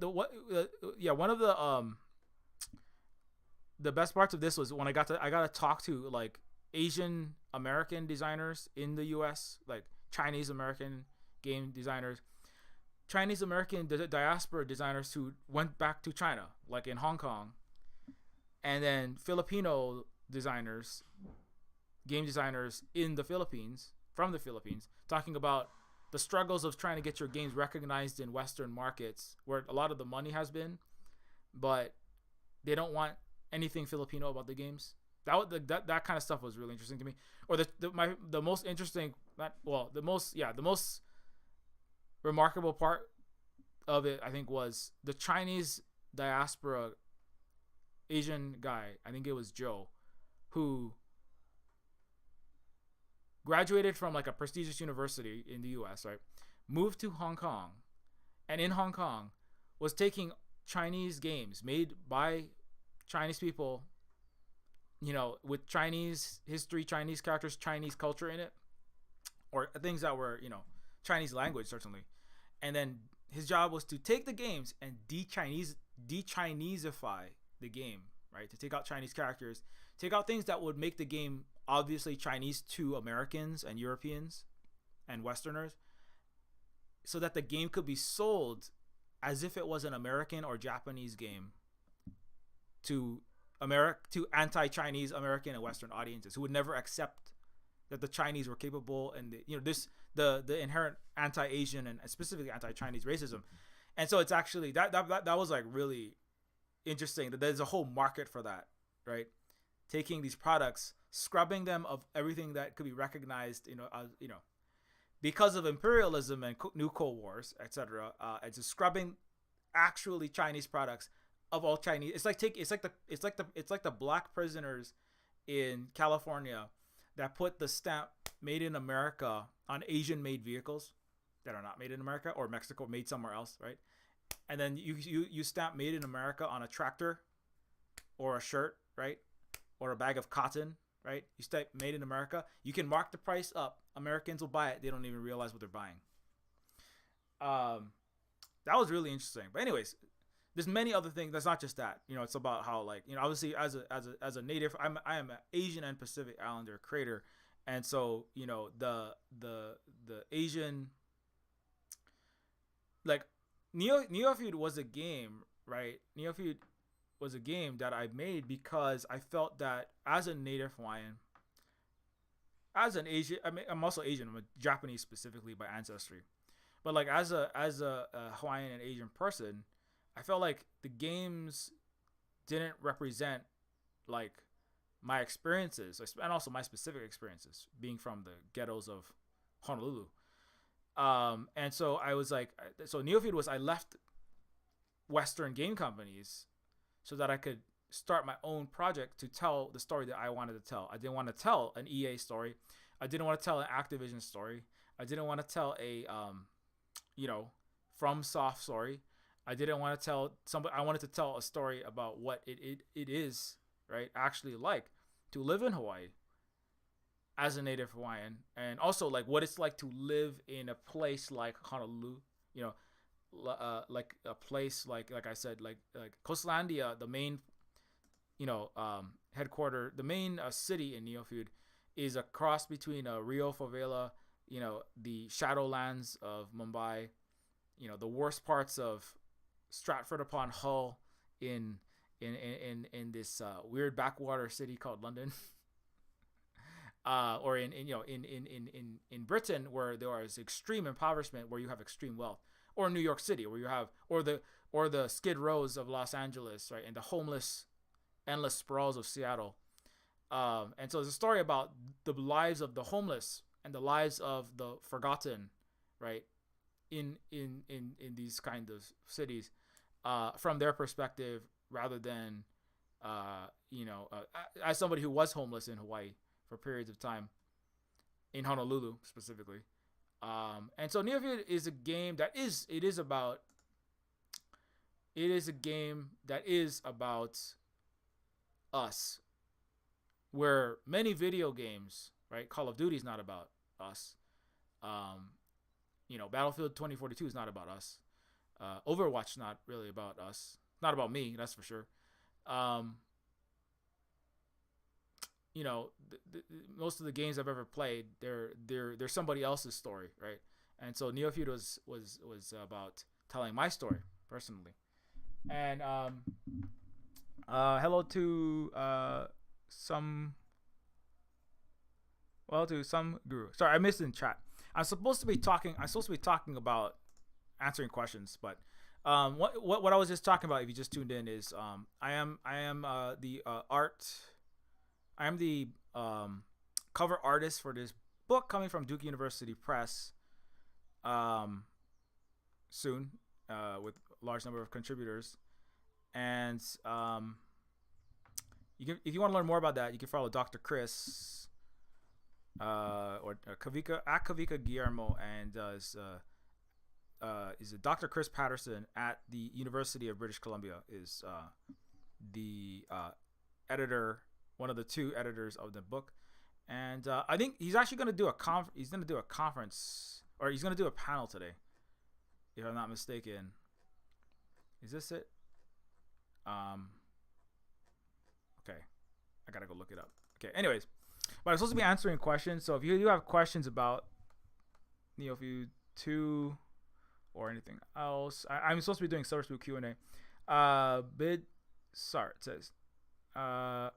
Speaker 1: the best parts of this was when I got to talk to like Asian American designers in the U.S., like Chinese American game designers, Chinese American diaspora designers who went back to China, like in Hong Kong, and then Filipino designers, game designers in the Philippines, from the Philippines, talking about the struggles of trying to get your games recognized in Western markets where a lot of the money has been, but they don't want anything Filipino about the games. That kind of stuff was really interesting to me. Or the most interesting, the most remarkable part of it, I think, was the Chinese diaspora Asian guy, I think it was Joe, who graduated from like a prestigious university in the US, right? Moved to Hong Kong, and in Hong Kong was taking Chinese games made by Chinese people, you know, with Chinese history, Chinese characters, Chinese culture in it, or things that were, you know, Chinese language certainly. And then his job was to take the games and de-Chineseify the game, right? To take out Chinese characters, take out things that would make the game obviously Chinese to Americans and Europeans and Westerners, so that the game could be sold as if it was an American or Japanese game to anti-Chinese American and Western audiences who would never accept that the Chinese were capable, and the inherent anti-Asian and specifically anti-Chinese racism. And so it's actually that was like really interesting that there's a whole market for that, right? Taking these products, scrubbing them of everything that could be recognized, because of imperialism and new Cold Wars, etc. And just scrubbing actually Chinese products of all Chinese. It's like the black prisoners in California that put the stamp "Made in America" on Asian-made vehicles that are not made in America or Mexico, made somewhere else, right? And then you stamp "Made in America" on a tractor or a shirt, right? Or a bag of cotton, right? You stamp "Made in America." You can mark the price up. Americans will buy it. They don't even realize what they're buying. That was really interesting. But anyways, there's many other things. That's not just that. You know, it's about how, like, you know, obviously as a native, I am an Asian and Pacific Islander creator, and so, you know, the Asian, like, Neofeud was a game, right? Neofeud was a game that I made because I felt that as a native Hawaiian, as an Asian, I mean, I'm also Asian. I'm a Japanese specifically by ancestry, but like as a Hawaiian and Asian person, I felt like the games didn't represent like my experiences and also my specific experiences being from the ghettos of Honolulu. And so I was like, so Neofeud was, I left Western game companies so that I could start my own project to tell the story that I wanted to tell. I didn't want to tell an EA story. I didn't want to tell an Activision story. I didn't want to tell a, FromSoft story. I didn't want to tell somebody. I wanted to tell a story about what it is, right, actually like to live in Hawaii as a native Hawaiian, and also like what it's like to live in a place like Honolulu, you know, like a place like I said, like Coastlandia, the main, headquarter, the main city in Neofeud is a cross between a Rio favela, the Shadowlands of Mumbai, the worst parts of Stratford upon Hull in in this weird backwater city called London. Or in Britain where there is extreme impoverishment, where you have extreme wealth, or New York City where you have, or the Skid Rows of Los Angeles, right, and the homeless, endless sprawls of Seattle. And so it's a story about the lives of the homeless and the lives of the forgotten, right, in these kind of cities, from their perspective, rather than, as somebody who was homeless in Hawaii for periods of time, in Honolulu specifically. And so Neofeud is a game that is about us, where many video games, right? Call of Duty is not about us. Battlefield 2042 is not about us. Overwatch not really about us. Not about me, that's for sure. Most of the games I've ever played, they're somebody else's story, right? And so Neofeud was about telling my story personally. And hello to some guru. Sorry, I missed it in chat. I'm supposed to be talking about answering questions, but what I was just talking about, if you just tuned in, is I am the cover artist for this book coming from Duke University Press soon, with a large number of contributors. And if you want to learn more about that, you can follow Dr. Chris or Kavika Guillermo, and is Dr. Chris Patterson at the University of British Columbia, is the editor, one of the two editors of the book. And I think he's actually going to do a conference, or he's going to do a panel today, if I'm not mistaken. Is this it? Okay, I gotta go look it up. Okay, anyways, but I'm supposed to be answering questions. So if you do have questions about Neofeud 2 or anything else, I'm supposed to be doing Spook QnA. It says, not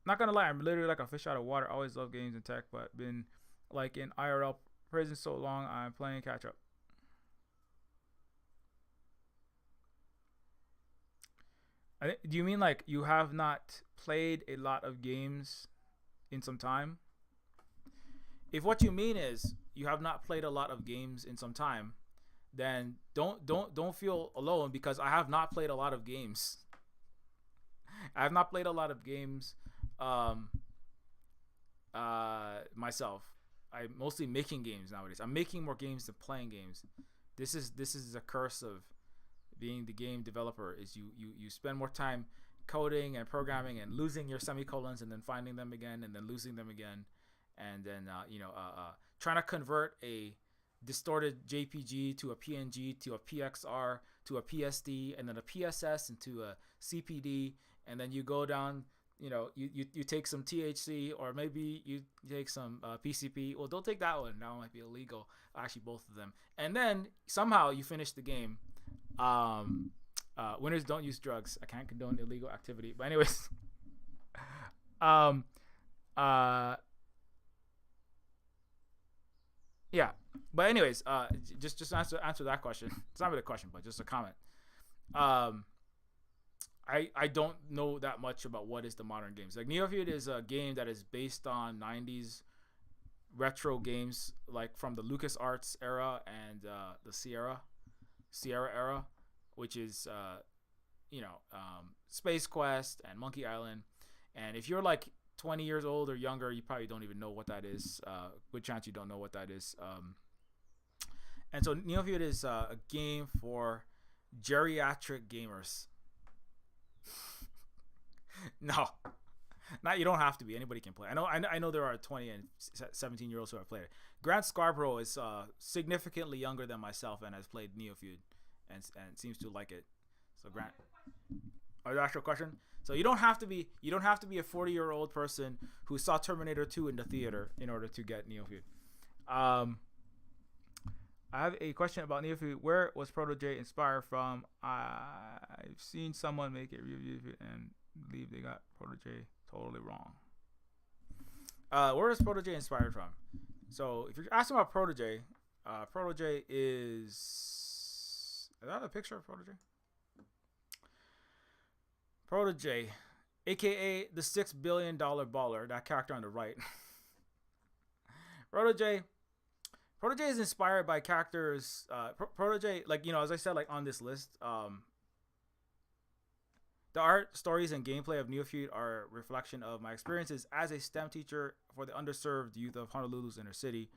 Speaker 1: gonna lie, I'm literally like a fish out of water. Always love games and tech, but been like in IRL prison so long, I'm playing catch up. Do you mean like you have not played a lot of games in some time? If what you mean is you have not played a lot of games in some time, then don't feel alone, because I have not played a lot of games. I have not played a lot of games myself. I'm mostly making games nowadays. I'm making more games than playing games. This is the curse of being the game developer, is you spend more time coding and programming and losing your semicolons and then finding them again and then losing them again, and then trying to convert a distorted JPG to a PNG to a PXR to a PSD and then a PSS into a CPD, and then you go down, you take some THC, or maybe you take some PCP. Well, don't take that one, that one might be illegal, actually both of them, and then somehow you finish the game. Winners don't use drugs. I can't condone illegal activity, but anyways, yeah, but anyways, just answer that question. It's not really a question, but just a comment. I don't know that much about what is the modern games. Like Neofeud is a game that is based on 90s retro games, like from the LucasArts era and the Sierra era, which is Space Quest and Monkey Island. And if you're like 20 years old or younger, you probably don't even know what that is. Good chance you don't know what that is. And so Neofeud is a game for geriatric gamers. No, not, you don't have to be. Anybody can play. I know there are 20 and 17-year-olds who have played it. Grant Scarborough is significantly younger than myself and has played Neofeud and seems to like it. So Grant, the actual question. So you don't have to be a 40-year-old person who saw Terminator 2 in the theater in order to get Neofeud. I have a question about Neofeud. Where was Protege inspired from? I've seen someone make a review of it and believe they got Protege totally wrong. Where is Protege inspired from? So if you're asking about Protege, Protege is that a picture of Protege? Protege, aka the $6 billion baller, that character on the right. Protege is inspired by characters. Protege, like, as I said, like on this list, the art, stories, and gameplay of Neofeud are a reflection of my experiences as a STEM teacher for the underserved youth of Honolulu's inner city.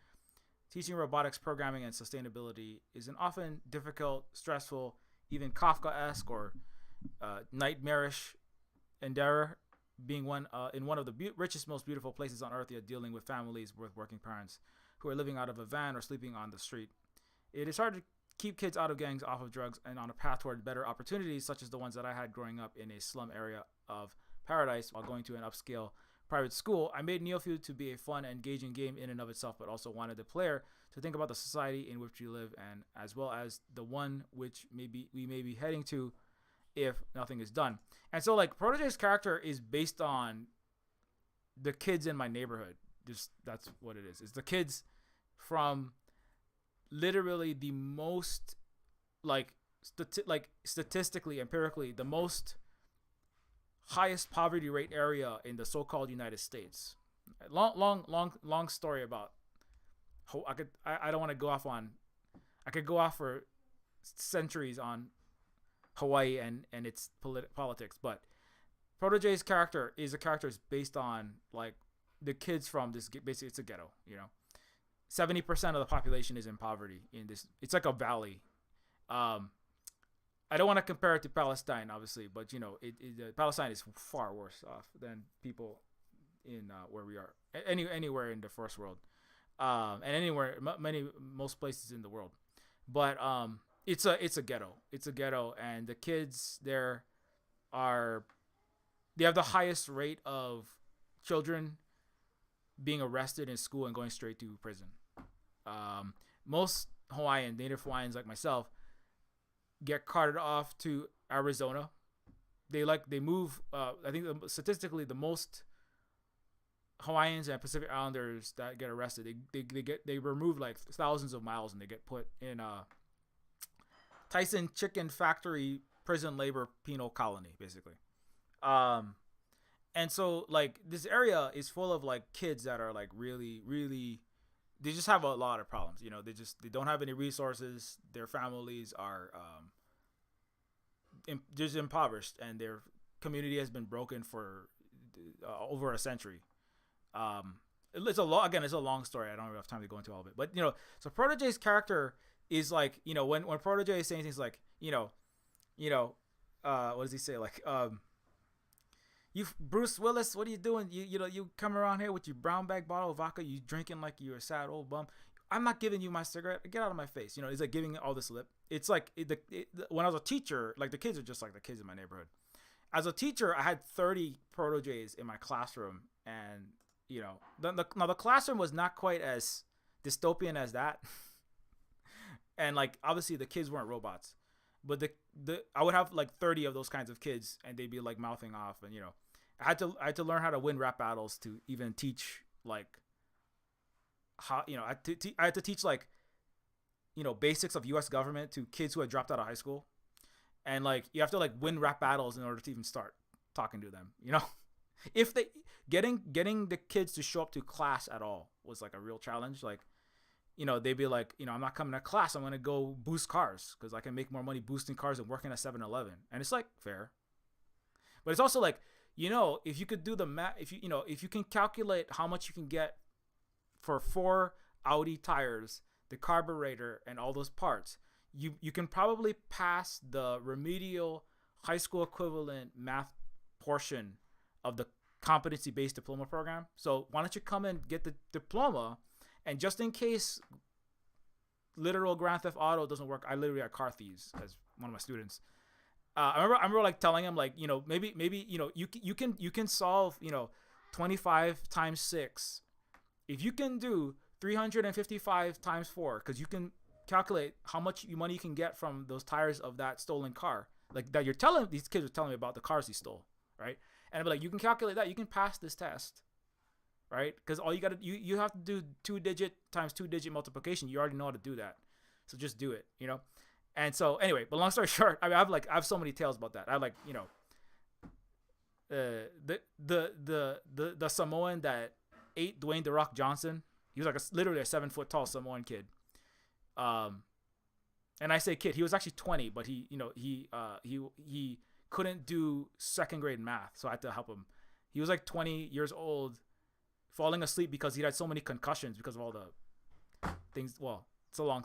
Speaker 1: Teaching robotics, programming, and sustainability is an often difficult, stressful, even Kafka-esque or nightmarish endeavor. Being in one of the richest, most beautiful places on earth, yet dealing with families with working parents who are living out of a van or sleeping on the street. It is hard to keep kids out of gangs, off of drugs, and on a path toward better opportunities, such as the ones that I had growing up in a slum area of paradise while going to an upscale private school. I made Neofeud to be a fun and engaging game in and of itself, but also wanted the player to think about the society in which we live, and as well as the one which we may be heading to if nothing is done. And so, like, Protege's character is based on the kids in my neighborhood. Just that's what it is. It's the kids from literally the most, like, statistically, empirically, the most highest poverty rate area in the so-called United States. Long story about. I don't want to go off on. I could go off for centuries on Hawaii and its politics, but Protege's character is based on, like, the kids from this. Basically, it's a ghetto. 70% of the population is in poverty in this. It's like a valley. I don't want to compare it to Palestine, obviously, but Palestine is far worse off than people in where we are. Anywhere in the first world, and most places in the world. But it's a ghetto. It's a ghetto, and the kids there they have the highest rate of children being arrested in school and going straight to prison. Most Native Hawaiians like myself get carted off to Arizona. They move. I think statistically the most Hawaiians and Pacific Islanders that get arrested, they remove like thousands of miles and they get put in Tyson Chicken Factory prison labor penal colony, basically. And so, like, this area is full of, like, kids that are, like, really, really, they just have a lot of problems. They don't have any resources. Their families are just impoverished, and their community has been broken for over a century. It's a long story. I don't have time to go into all of it. But, so Protege's character is, like, when Protege is saying things like, what does he say? Like, you, Bruce Willis, what are you doing? You come around here with your brown bag bottle of vodka, you drinking like you're a sad old bum. I'm not giving you my cigarette. Get out of my face. It's like giving all this lip. It's like when I was a teacher, like, the kids are just like the kids in my neighborhood. As a teacher, I had 30 Proteges in my classroom, and the classroom was not quite as dystopian as that. And, like, obviously the kids weren't robots, but I would have like 30 of those kinds of kids, and they'd be like mouthing off, and I had to learn how to win rap battles to even teach, like, how I had to teach, like, basics of U.S. government to kids who had dropped out of high school, and, like, you have to, like, win rap battles in order to even start talking to them. If they getting the kids to show up to class at all was, like, a real challenge. Like, they'd be like, I'm not coming to class. I'm going to go boost cars because I can make more money boosting cars than working at 7-Eleven. And it's, like, fair. But it's also like, if you could do the math, if you can calculate how much you can get for 4 Audi tires, the carburetor, and all those parts, you can probably pass the remedial high school equivalent math portion of the competency-based diploma program. So why don't you come and get the diploma? And just in case literal Grand Theft Auto doesn't work, I literally had car thieves as one of my students. I remember like telling him like, maybe you can solve 25 times 6. If you can do 355 times 4, because you can calculate how much money you can get from those tires of that stolen car, like that these kids were telling me about the cars he stole, right? And I'd be like, you can calculate that, you can pass this test, right? Because all you have to do 2-digit times 2-digit multiplication. You already know how to do that, so just do it. And so anyway, but long story short, I mean, I have so many tales about that. I like the Samoan that ate Dwayne the Rock Johnson. He was like literally a 7-foot tall Samoan kid. And I say kid, he was actually 20, but he couldn't do second grade math, so I had to help him. He was like 20 years old, falling asleep because he had so many concussions because of all the things. Well, it's a long.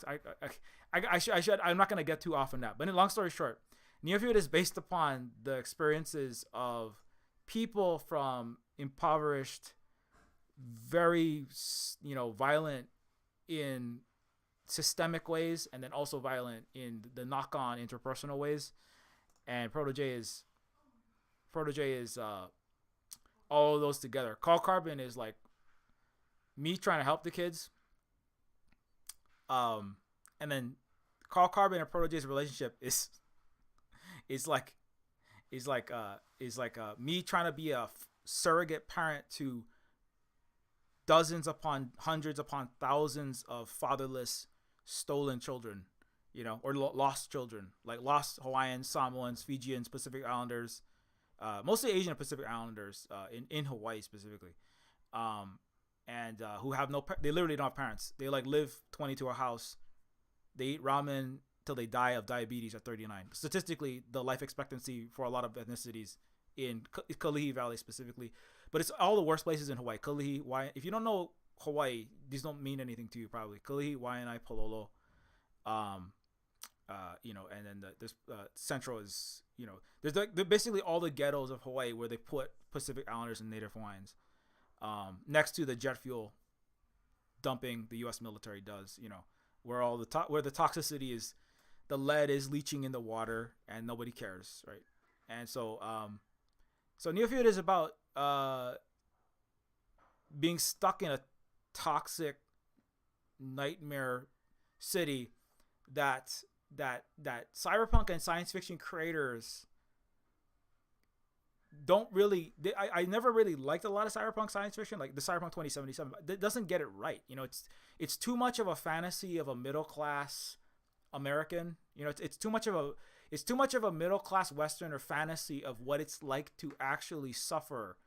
Speaker 1: I'm not gonna get too off on that. But in long story short, Neofeud is based upon the experiences of people from impoverished, very violent in systemic ways, and then also violent in the knock-on interpersonal ways. And Protege is all of those together. Call Carbon is like me trying to help the kids. And then Carl Carbon and Protege's relationship is like me trying to be a surrogate parent to dozens upon hundreds upon thousands of fatherless, stolen children, or lost children, like lost Hawaiians, Samoans, Fijians, Pacific Islanders, mostly Asian and Pacific Islanders, in Hawaii specifically, and who have they literally don't have parents. They like live 22 a house. They eat ramen till they die of diabetes at 39. Statistically, the life expectancy for a lot of ethnicities in Kalihi Valley specifically, but it's all the worst places in Hawaii. Kalihi, if you don't know Hawaii, these don't mean anything to you probably. Kalihi, Waianae, Pololo, and then this central is, there's basically all the ghettos of Hawaii where they put Pacific Islanders and Native Hawaiians, next to the jet fuel dumping the U.S. military does, where all where the toxicity is, the lead is leaching in the water and nobody cares, right? And so Neofeud is about being stuck in a toxic nightmare city that cyberpunk and science fiction creators don't really. I never really liked a lot of cyberpunk science fiction, like the Cyberpunk 2077. It doesn't get it right. It's too much of a fantasy of a middle class American. It's too much of a middle class Western or fantasy of what it's like to actually suffer,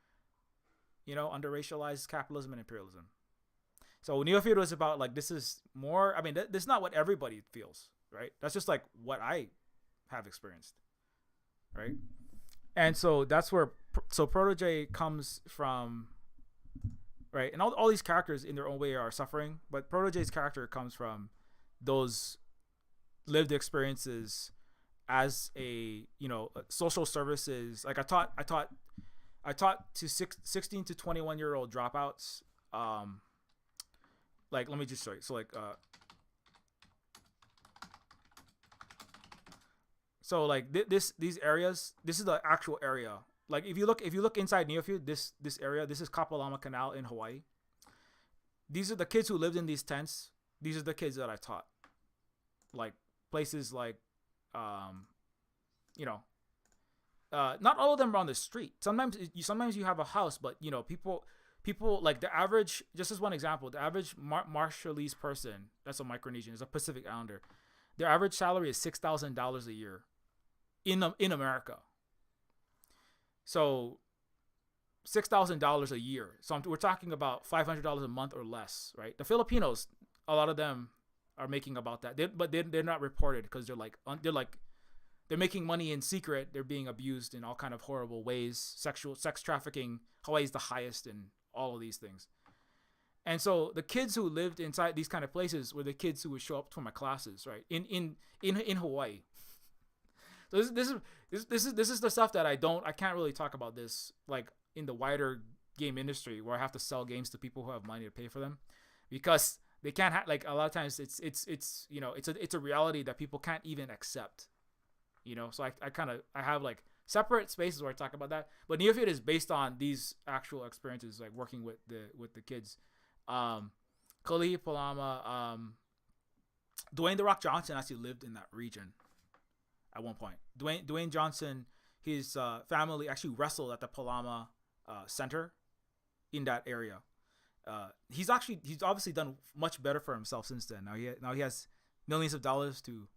Speaker 1: under racialized capitalism and imperialism. So Neofeud was about like, this is more. I mean, this is not what everybody feels, right? That's just like what I have experienced, right? And so that's where Protege comes from, right? And all these characters in their own way are suffering, but Protege's character comes from those lived experiences as a social services. Like I taught to 16 to 21 year old dropouts. Like, let me just show you. So like so like these areas, this is the actual area. Like if you look inside Neofeud, this area, this is Kapalama Canal in Hawaii. These are the kids who lived in these tents. These are the kids that I taught. Like places like not all of them are on the street. Sometimes you have a house, but people like the average, just as one example, the average Marshallese person, that's a Micronesian, is a Pacific Islander. Their average salary is $6,000 a year in America. So $6,000 a year. So we're talking about $500 a month or less, right? The Filipinos, a lot of them are making about that, but they're not reported because they're making money in secret. They're being abused in all kind of horrible ways. Sex trafficking. Hawaii is the highest in all of these things. And so the kids who lived inside these kind of places were the kids who would show up to my classes, right? In Hawaii. So this is the stuff that I can't really talk about this like in the wider game industry where I have to sell games to people who have money to pay for them, because they can't like a lot of times it's a reality that people can't even accept. So I kind of I have like separate spaces where I talk about that, but Neofeud is based on these actual experiences, like working with the kids. Kali Palama, Dwayne the Rock Johnson actually lived in that region at one point. Dwayne Johnson, his family actually wrestled at the Palama Center in that area. He's obviously done much better for himself since then. Now he has millions of dollars to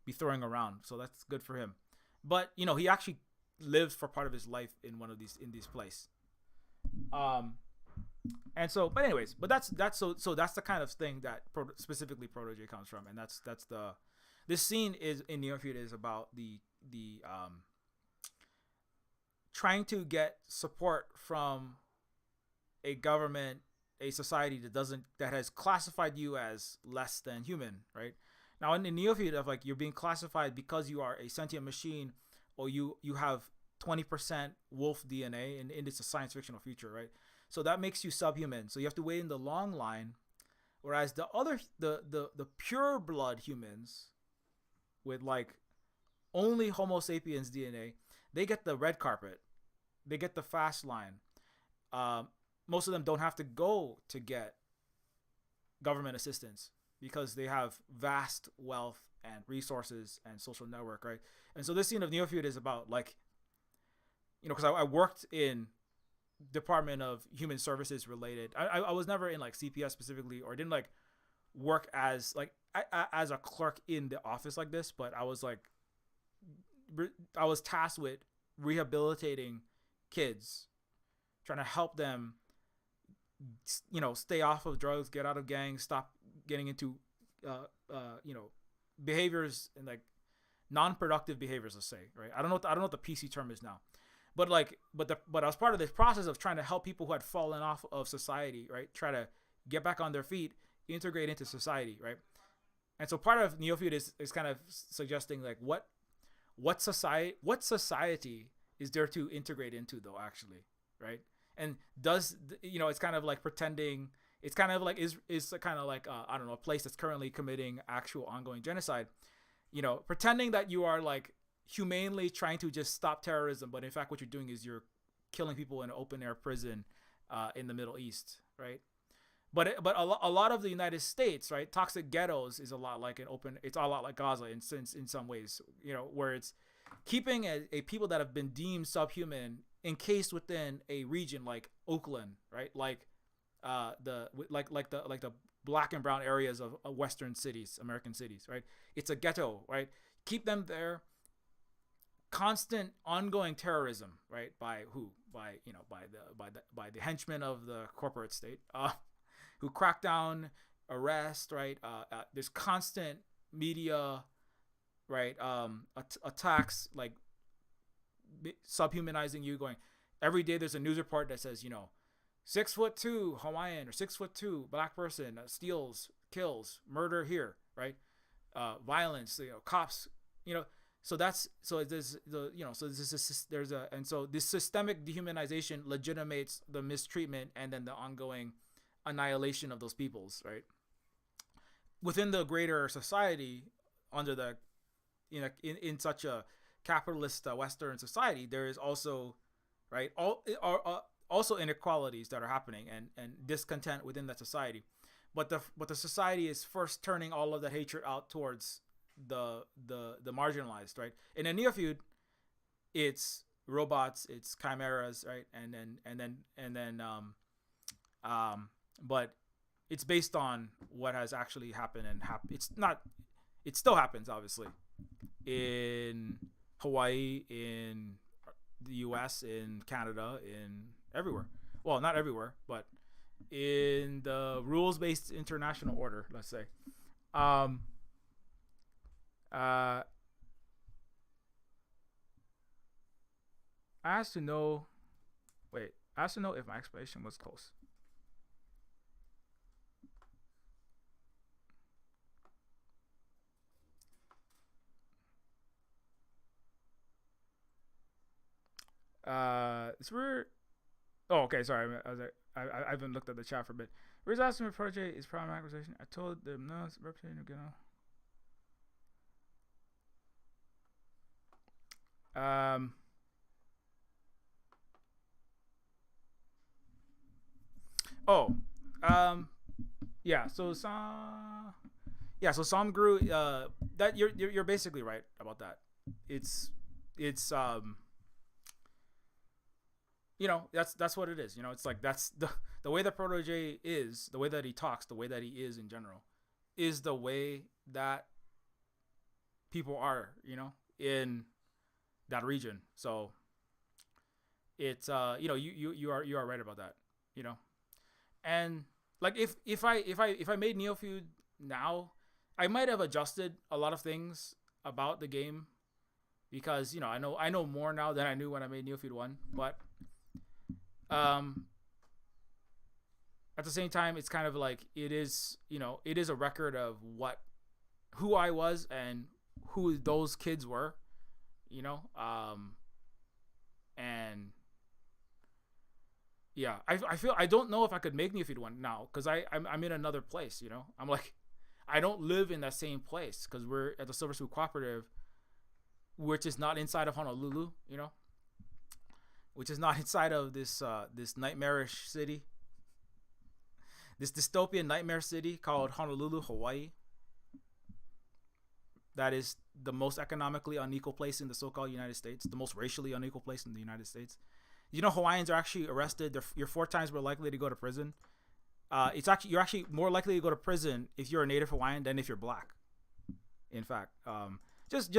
Speaker 1: be throwing around, so that's good for him. But he actually lived for part of his life in one of these place. And so, but anyways, but that's that's the kind of thing that specifically Protege comes from, and that's the this scene is in Neofeud is about the trying to get support from a government, a society that has classified you as less than human, right? Now in the Neofeud of like you're being classified because you are a sentient machine, or you have 20% wolf DNA, and it's a science fictional future, right? So that makes you subhuman. So you have to wait in the long line, whereas the pure blood humans with like only Homo sapiens DNA, they get the red carpet, they get the fast line. Most of them don't have to go to get government assistance because they have vast wealth and resources and social network, right? And so this scene of Neofeud is about like, because I worked in Department of Human Services related. I was never in like CPS specifically, or didn't like work as like as a clerk in the office like this, but I was like I was tasked with rehabilitating kids, trying to help them stay off of drugs, get out of gangs, stop getting into behaviors and like non-productive behaviors, let's say, right? I don't know what the PC term is now. But I was part of this process of trying to help people who had fallen off of society, right? Try to get back on their feet, integrate into society, right? And so part of Neofeud is kind of suggesting like what society is there to integrate into though, actually, right? And does it's kind of like pretending, it's kind of like is kind of like I don't know, a place that's currently committing actual ongoing genocide, pretending that you are like humanely trying to just stop terrorism, but in fact what you're doing is you're killing people in an open air prison in the Middle East, right? But a lot of the United States, right, toxic ghettos is a lot like it's a lot like Gaza in some ways, where it's keeping a people that have been deemed subhuman encased within a region like Oakland, right, like the black and brown areas of Western cities, American cities, right? It's a ghetto, right? Keep them there. Constant ongoing terrorism, right? By who? By the henchmen of the corporate state, who crack down, arrest, right? There's constant media, right? Attacks, like subhumanizing you. Going every day, there's a news report that says 6'2" Hawaiian or 6'2" black person steals, kills, murder here, right? Violence, cops, So there's this systemic dehumanization legitimates the mistreatment and then the ongoing annihilation of those peoples, right? Within the greater society, under the in such a capitalist Western society, there is also, right, also inequalities that are happening and discontent within that society, but the society is first turning all of that hatred out towards the marginalized, right? In a Neofeud, it's robots, it's chimeras, right? And then but it's based on what has actually happened it still happens, obviously, in Hawaii, in the US, in Canada, in everywhere. Well, not everywhere, but in the rules-based international order, let's say. I asked to know if my explanation was close. It's weird. Oh, okay, sorry. I haven't looked at the chat for a bit. Where's asking for project is prime acquisition. I told them no, it's reputation, Um. Oh. Um. Yeah. So some. Yeah. So some grew. That you're basically right about that. It's it's. That's what it is. It's like that's the way that Protege is, the way that he talks, the way that he is in general, is the way that people are. In that region. So it's you are right about that. You know, and like if I made Neofeud now, I might have adjusted a lot of things about the game because I know more now than I knew when I made Neofeud 1, but um at the same time it's kind of like it is a record of who I was and who those kids were, you know and yeah, I feel I don't know if I could make Neofeud 1 now because I'm in another place. I'm like, I don't live in that same place because we're at the Silver Spook Cooperative, which is not inside of Honolulu, which is not inside of this nightmarish city, this dystopian nightmare city called Honolulu, Hawaii. That is the most economically unequal place in the so-called United States, the most racially unequal place in the United States. Hawaiians are actually arrested. You're 4 times more likely to go to prison. You're actually more likely to go to prison if you're a native Hawaiian than if you're black. In fact, just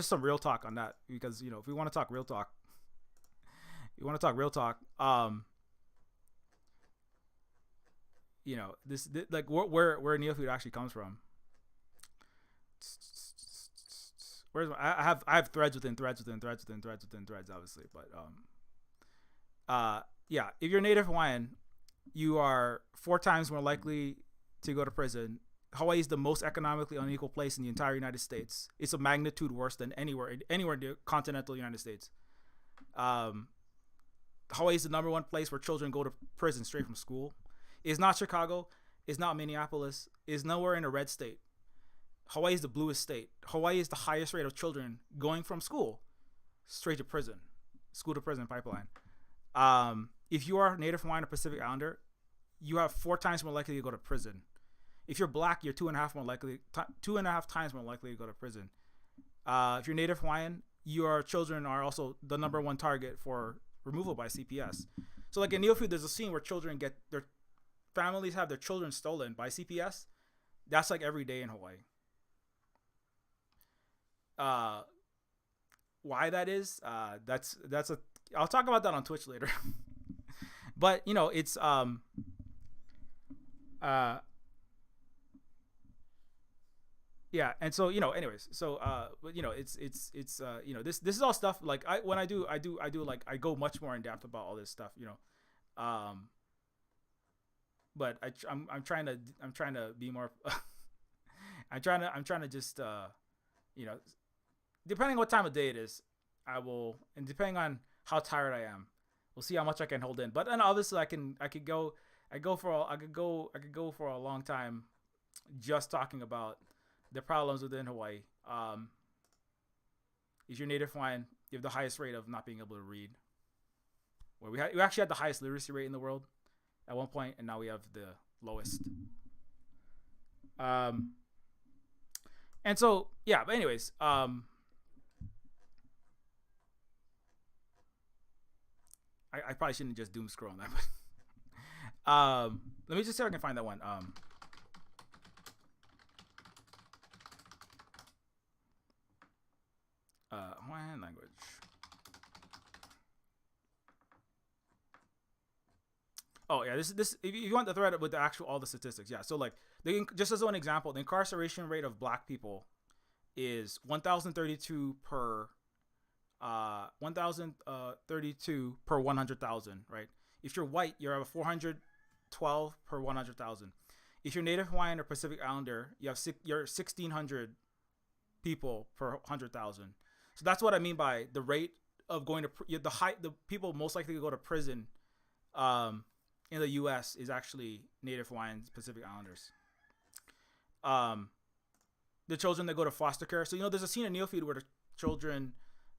Speaker 1: some real talk on that because if we want to talk real talk, this like where Neofeud actually comes from. I have threads within threads within threads within threads within threads, obviously, but yeah, if you're native Hawaiian, you are 4 times more likely to go to prison. Hawaii is the most economically unequal place in the entire United States. It's a magnitude worse than anywhere in the continental United States. Hawaii is the number one place where children go to prison straight from school. It's not Chicago. It's not Minneapolis. It's nowhere in a red state. Hawaii is the bluest state. Hawaii is the highest rate of children going from school straight to prison, school to prison pipeline. If you are Native Hawaiian or Pacific Islander, you have 4 times more likely to go to prison. If you're black, you're 2.5 times more likely to go to prison. If you're Native Hawaiian, your children are also the number one target for removal by CPS. So like in Neofeud, there's a scene where children get their families have their children stolen by CPS. That's like every day in Hawaii. Why that is, that's a I'll talk about that on Twitch later. But it's yeah, and so anyways, so but it's this is all stuff like when I do like I go much more in depth about all this stuff, but I'm trying to be more I'm trying to just depending on what time of day it is, I will, and depending on how tired I am, we'll see how much I can hold in. But then obviously I could go for a long time just talking about the problems within Hawaii. If you're Native Hawaiian, you have the highest rate of not being able to read. Where we actually had the highest literacy rate in the world at one point, and now we have the lowest. And so yeah, but anyways, I probably shouldn't just doom scroll on that. But let me just see if I can find that one. Hawaiian language. Oh yeah, this if you want the thread with the actual all the statistics, yeah. So like just as one example, the incarceration rate of black people is 1,032 per 1,032 per 100,000, right? If you're white, you're at 412 per 100,000. If you're Native Hawaiian or Pacific Islander, you're 1,600 people per 100,000. So that's what I mean by the rate of going to the people most likely to go to prison in the U.S. is actually Native Hawaiians, Pacific Islanders. The children that go to foster care. So there's a scene in Neofeud where the children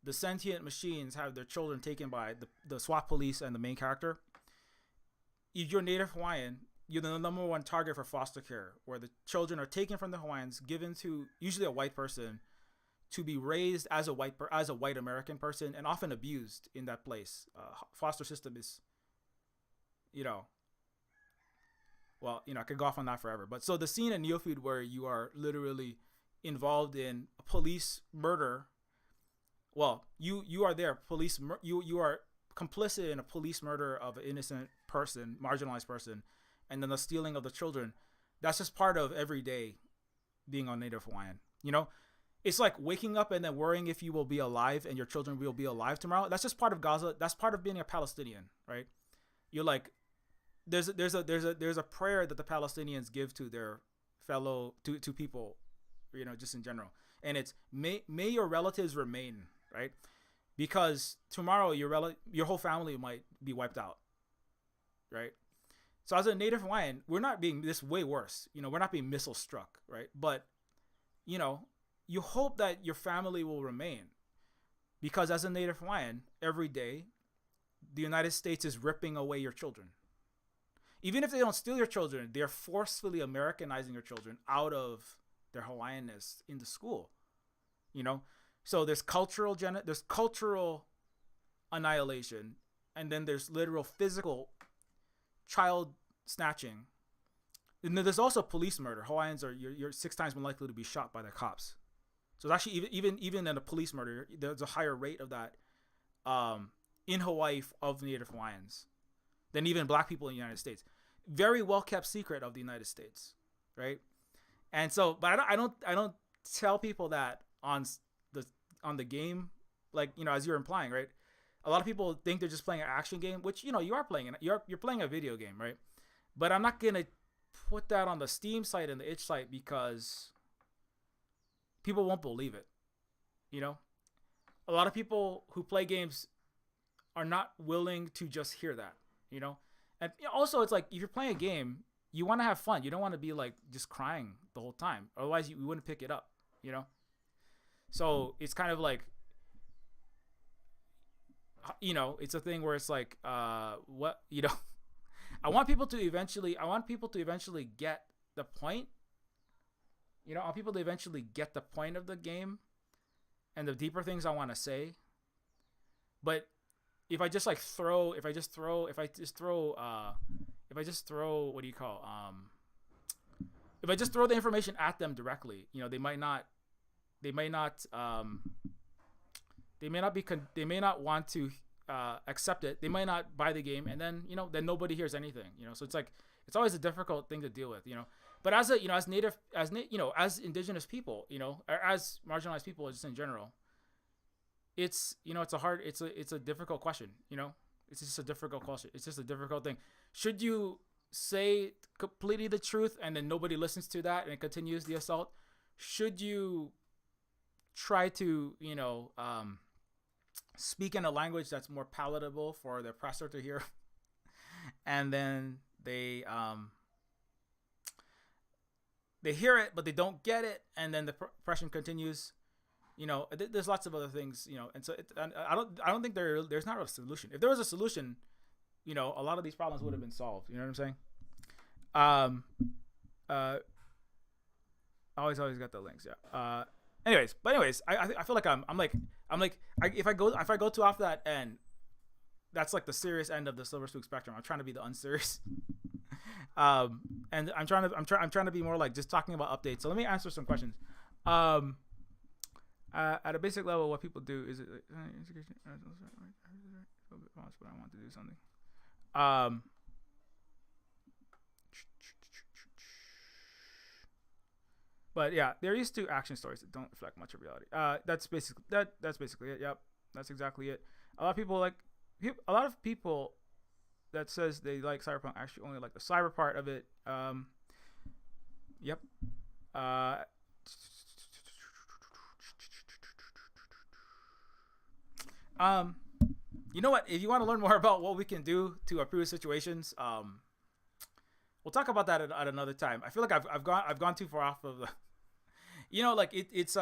Speaker 1: the sentient machines have their children taken by the SWAT police and the main character. If you're Native Hawaiian, you're the number one target for foster care, where the children are taken from the Hawaiians, given to usually a white person, to be raised as a white American person, and often abused in that place. Foster system is, I could go off on that forever. But so the scene in Neofeud where you are literally involved in a police murder. Well, you are there. You are complicit in a police murder of an innocent person, marginalized person, and then the stealing of the children. That's just part of every day being on Native Hawaiian. It's like waking up and then worrying if you will be alive and your children will be alive tomorrow. That's just part of Gaza. That's part of being a Palestinian, right? You're like, there's a prayer that the Palestinians give to their fellow to people, just in general, and it's may your relatives remain, right? Because tomorrow your whole family might be wiped out, right? So as a Native Hawaiian, we're not being this way worse. We're not being missile struck, right? But you hope that your family will remain, because as a Native Hawaiian, every day the United States is ripping away your children. Even if they don't steal your children, they're forcefully Americanizing your children out of their Hawaiianness into school. So there's cultural annihilation, and then there's literal physical child snatching. And then there's also police murder. Hawaiians you're 6 times more likely to be shot by the cops. So it's actually even in a police murder, there's a higher rate of that in Hawaii of Native Hawaiians than even black people in the United States. Very well kept secret of the United States, right? And so, but I don't tell people that on the game, like, as you're implying, right? A lot of people think they're just playing an action game, which you are playing. You're playing a video game, right? But I'm not gonna put that on the Steam site and the itch site because people won't believe it. A lot of people who play games are not willing to just hear that. And also it's like, if you're playing a game, you want to have fun. You don't want to be like just crying the whole time. Otherwise, you wouldn't pick it up. So it's kind of like, it's a thing where it's like, I want people to eventually get the point. I want people to eventually get the point of the game and the deeper things I want to say. But if I just throw what do you call, if I just throw the information at them directly, they may not want to accept it. They might not buy the game, and then then nobody hears anything. So it's like, it's always a difficult thing to deal with. But as as indigenous people, or as marginalized people just in general, it's it's a difficult question. It's just a difficult question. It's just a difficult thing. Should you say completely the truth and then nobody listens to that and it continues the assault? Should you try to speak in a language that's more palatable for the oppressor to hear, and then they hear it but they don't get it, and then the oppression continues? There's lots of other things, and so I don't think there's not a solution. If there was a solution, a lot of these problems would have been solved. You know what I'm saying? Always got the links. Yeah. Anyways, I feel like if I go too off that end, that's like the serious end of the Silver Spook spectrum. I'm trying to be the unserious, and I'm trying to be more like just talking about updates. So let me answer some questions. At a basic level, what people do is but I want to do something. But yeah, they're used to action stories that don't reflect much of reality. That's basically it. Yep, that's exactly it. A lot of people that says they like cyberpunk actually only like the cyber part of it. Yep. You know what? If you want to learn more about what we can do to improve situations, we'll talk about that at another time. I feel like I've gone too far off of the, it's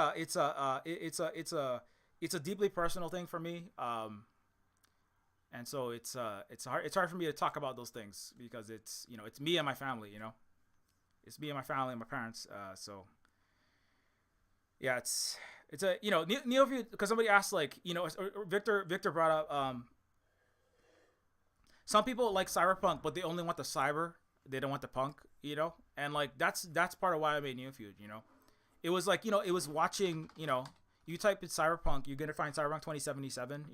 Speaker 1: it's a deeply personal thing for me. And so it's hard for me to talk about those things because it's me and my family. It's me and my family and my parents. So yeah, it's a Neofeud, because somebody asked, like, or Victor brought up, some people like cyberpunk but they only want the cyber, they don't want the punk, and like that's part of why I made Neofeud. It was like, it was watching, you type in cyberpunk, you're gonna find Cyberpunk 2077,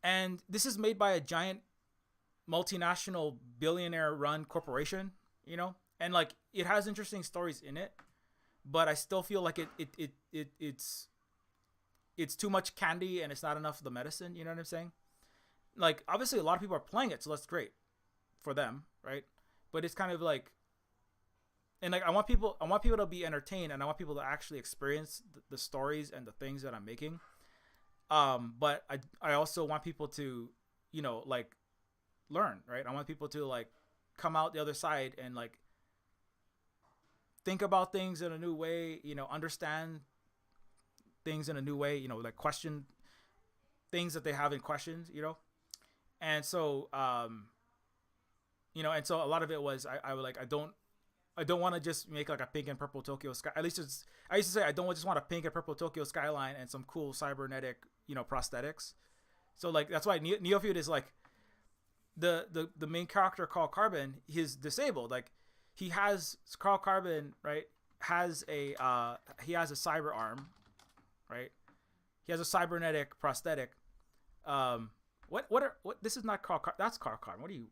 Speaker 1: and this is made by a giant multinational billionaire run corporation, and like it has interesting stories in it, but I still feel like it's too much candy and it's not enough of the medicine. You know what I'm saying? Like, obviously a lot of people are playing it, so that's great for them, right? But it's kind of like, and like I want people to be entertained, and I want people to actually experience the stories and the things that I'm making. But I also want people to, like, learn, right? I want people to like come out the other side and like think about things in a new way, understand things in a new way, like question things that they haven't questioned, and so and so a lot of it was I was like, I don't want to just make like a pink and purple Tokyo sky. At least I used to say I don't just want a pink and purple Tokyo skyline and some cool cybernetic prosthetics. So like that's why Neofeud is like the main character, called Carbon. He's disabled. Like Carl Carbon, right, has a cyber arm, right? He has a cybernetic prosthetic. What this is not Carl. That's Carl Carbon. What are you?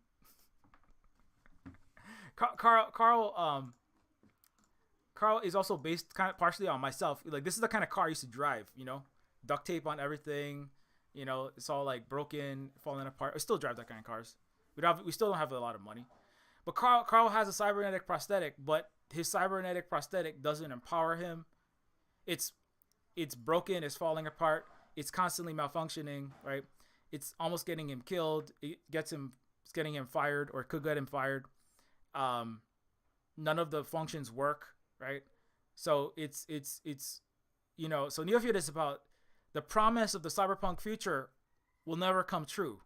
Speaker 1: Carl is also based kind of partially on myself. Like, this is the kind of car I used to drive. Duct tape on everything. It's all like broken, falling apart. I still drive that kind of cars. We still don't have a lot of money. But Carl has a cybernetic prosthetic, but his cybernetic prosthetic doesn't empower him. It's broken. It's falling apart. It's constantly malfunctioning. Right. It's almost getting him killed. It's getting him fired, or could get him fired. None of the functions work. Right. So it's so Neofeud is about the promise of the cyberpunk future will never come true.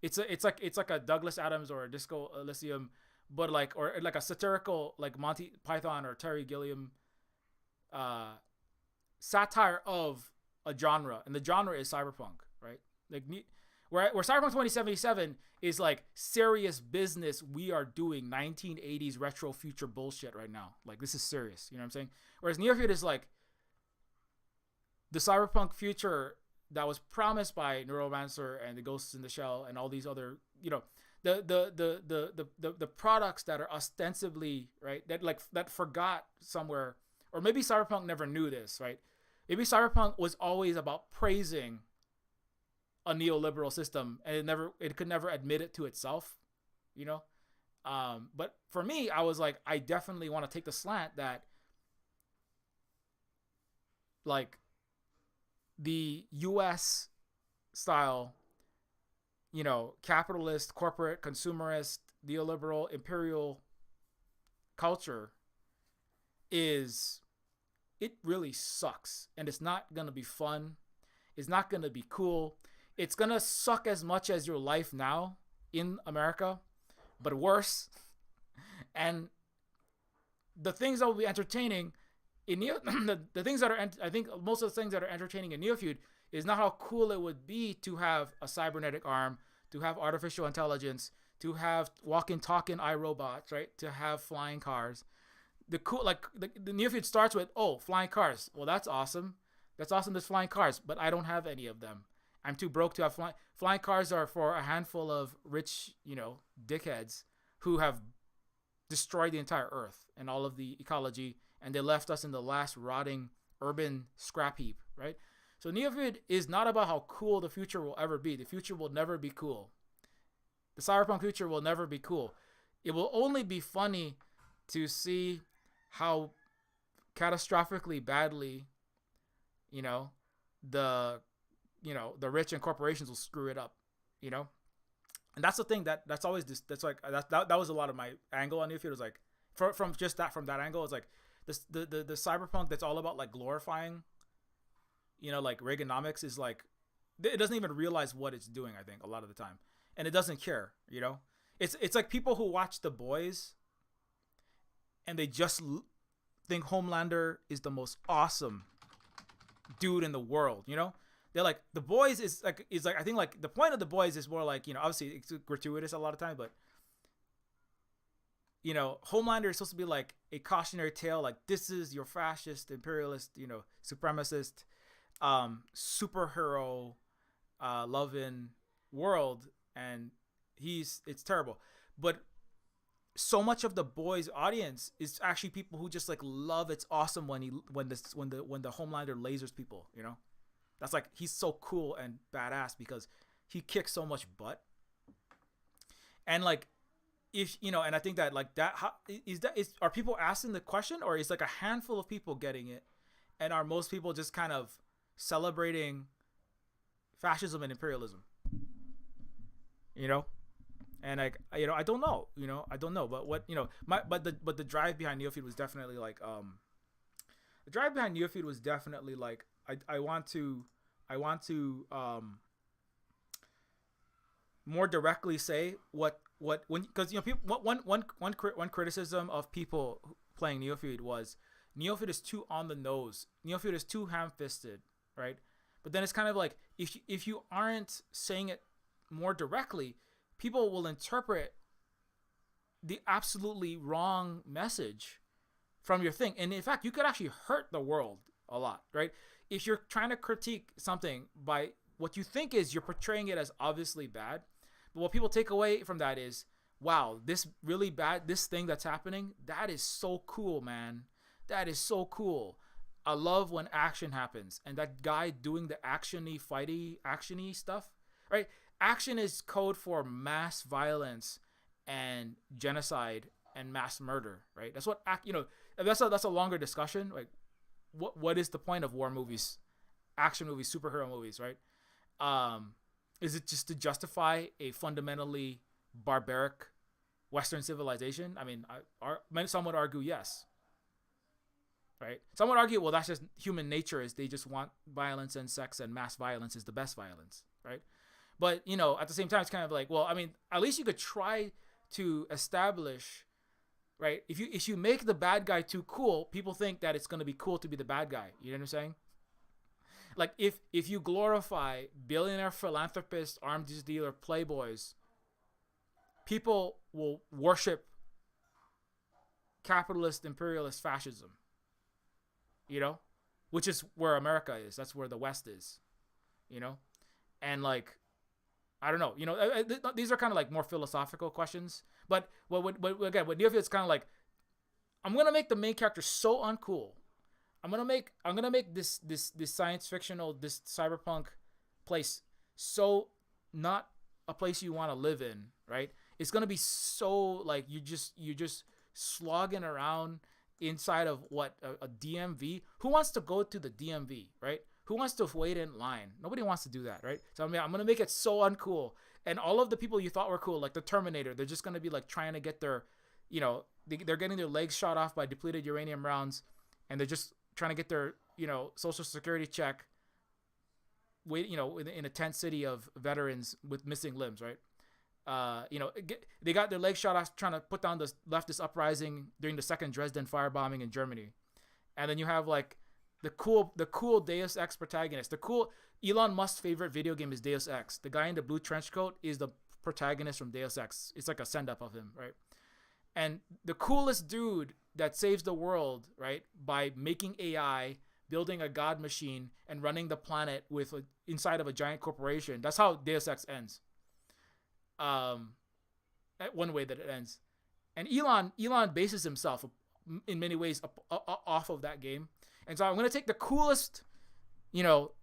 Speaker 1: It's like a Douglas Adams or a Disco Elysium, but like a satirical, like Monty Python or Terry Gilliam satire of a genre, and the genre is cyberpunk, right? Like where Cyberpunk 2077 is like serious business. We are doing 1980s retro future bullshit right now. Like, this is serious. You know what I'm saying? Whereas Neofeud is like the cyberpunk future that was promised by Neuromancer and the Ghosts in the Shell and all these other, the products that are ostensibly, right, that forgot somewhere, or maybe cyberpunk never knew this, right? Maybe cyberpunk was always about praising a neoliberal system, and it could never admit it to itself, but for me, I was like, I definitely want to take the slant that, like, the US style, capitalist, corporate, consumerist, neoliberal, imperial culture it really sucks, and it's not going to be fun. It's not going to be cool. It's going to suck as much as your life now in America, but worse. And the things that will be entertaining in the things that are, I think most of the things that are entertaining in Neofeud is not how cool it would be to have a cybernetic arm, to have artificial intelligence, to have walking, talking iRobots, right? To have flying cars. The Neofeud starts with, flying cars. Well, that's awesome. That's awesome. There's flying cars, but I don't have any of them. I'm too broke to have flying cars. Are for a handful of rich, dickheads who have destroyed the entire Earth and all of the ecology, and they left us in the last rotting urban scrap heap, right? So Neofeud is not about how cool the future will ever be. The future will never be cool. The cyberpunk future will never be cool. It will only be funny to see how catastrophically badly, the rich and corporations will screw it up, and that's the thing that's always this. That's like that was a lot of my angle on Neofeud. It was like from that angle, it's like the cyberpunk that's all about like glorifying, like Reaganomics is like, it doesn't even realize what it's doing, I think, a lot of the time. And it doesn't care, It's like people who watch The Boys and they just think Homelander is the most awesome dude in the world, They're like, The Boys is like I think like the point of The Boys is more like, obviously it's gratuitous a lot of time, but Homelander is supposed to be like a cautionary tale, like this is your fascist, imperialist, supremacist, superhero loving world, and it's terrible. But so much of The Boys audience is actually people who just like love it's awesome when the Homelander lasers people, That's like, he's so cool and badass because he kicks so much butt. And like, if and I think that like that, are people asking the question, or is like a handful of people getting it, and are most people just kind of celebrating fascism and imperialism? And like, I don't know, but what, but the drive behind Neofeud was definitely like, I want to more directly say because people, one criticism of people playing Neofeud was Neofeud is too on the nose. Neofeud is too ham-fisted, right? But then it's kind of like, if you aren't saying it more directly, people will interpret the absolutely wrong message from your thing. And in fact, you could actually hurt the world a lot, right? If you're trying to critique something by what you think is you're portraying it as obviously bad, but what people take away from that is, wow, this really bad, this thing that's happening, that is so cool, man. That is so cool. I love when action happens. And that guy doing the actiony, fighty, actiony stuff, right? Action is code for mass violence and genocide and mass murder, right? That's what that's a longer discussion. Like, what is the point of war movies, action movies, superhero movies, right? Is it just to justify a fundamentally barbaric Western civilization? I mean, some would argue yes, right? Some would argue, well, that's just human nature, is they just want violence and sex, and mass violence is the best violence, right? But, at the same time, it's kind of like, well, I mean, at least you could try to establish, right? If you make the bad guy too cool, people think that it's going to be cool to be the bad guy. You know what I'm saying? Like, if you glorify billionaire philanthropists, arms dealer playboys, people will worship capitalist, imperialist fascism, which is where America is. That's where the West is, and like, I don't know, these are kind of like more philosophical questions, but again, with Neofeud, it's kind of like, I'm going to make the main character so uncool. I'm gonna make this science fictional, this cyberpunk place so not a place you want to live in, right? It's gonna be so like you're just slogging around inside of a DMV. Who wants to go to the DMV, right? Who wants to wait in line? Nobody wants to do that, right? So I'm gonna make it so uncool, and all of the people you thought were cool, like the Terminator, they're just gonna be like trying to get their, they're getting their legs shot off by depleted uranium rounds, and they're just trying to get their, social security check, in a tent city of veterans with missing limbs, right? They got their legs shot off trying to put down the leftist uprising during the second Dresden firebombing in Germany. And then you have like the cool Deus Ex protagonist. The cool Elon Musk's favorite video game is Deus Ex. The guy in the blue trench coat is the protagonist from Deus Ex. It's like a send up of him, right? And the coolest dude that saves the world, right, by making AI, building a god machine, and running the planet inside of a giant corporation. That's how Deus Ex ends. One way that it ends. And Elon bases himself in many ways off of that game. And so I'm going to take the coolest,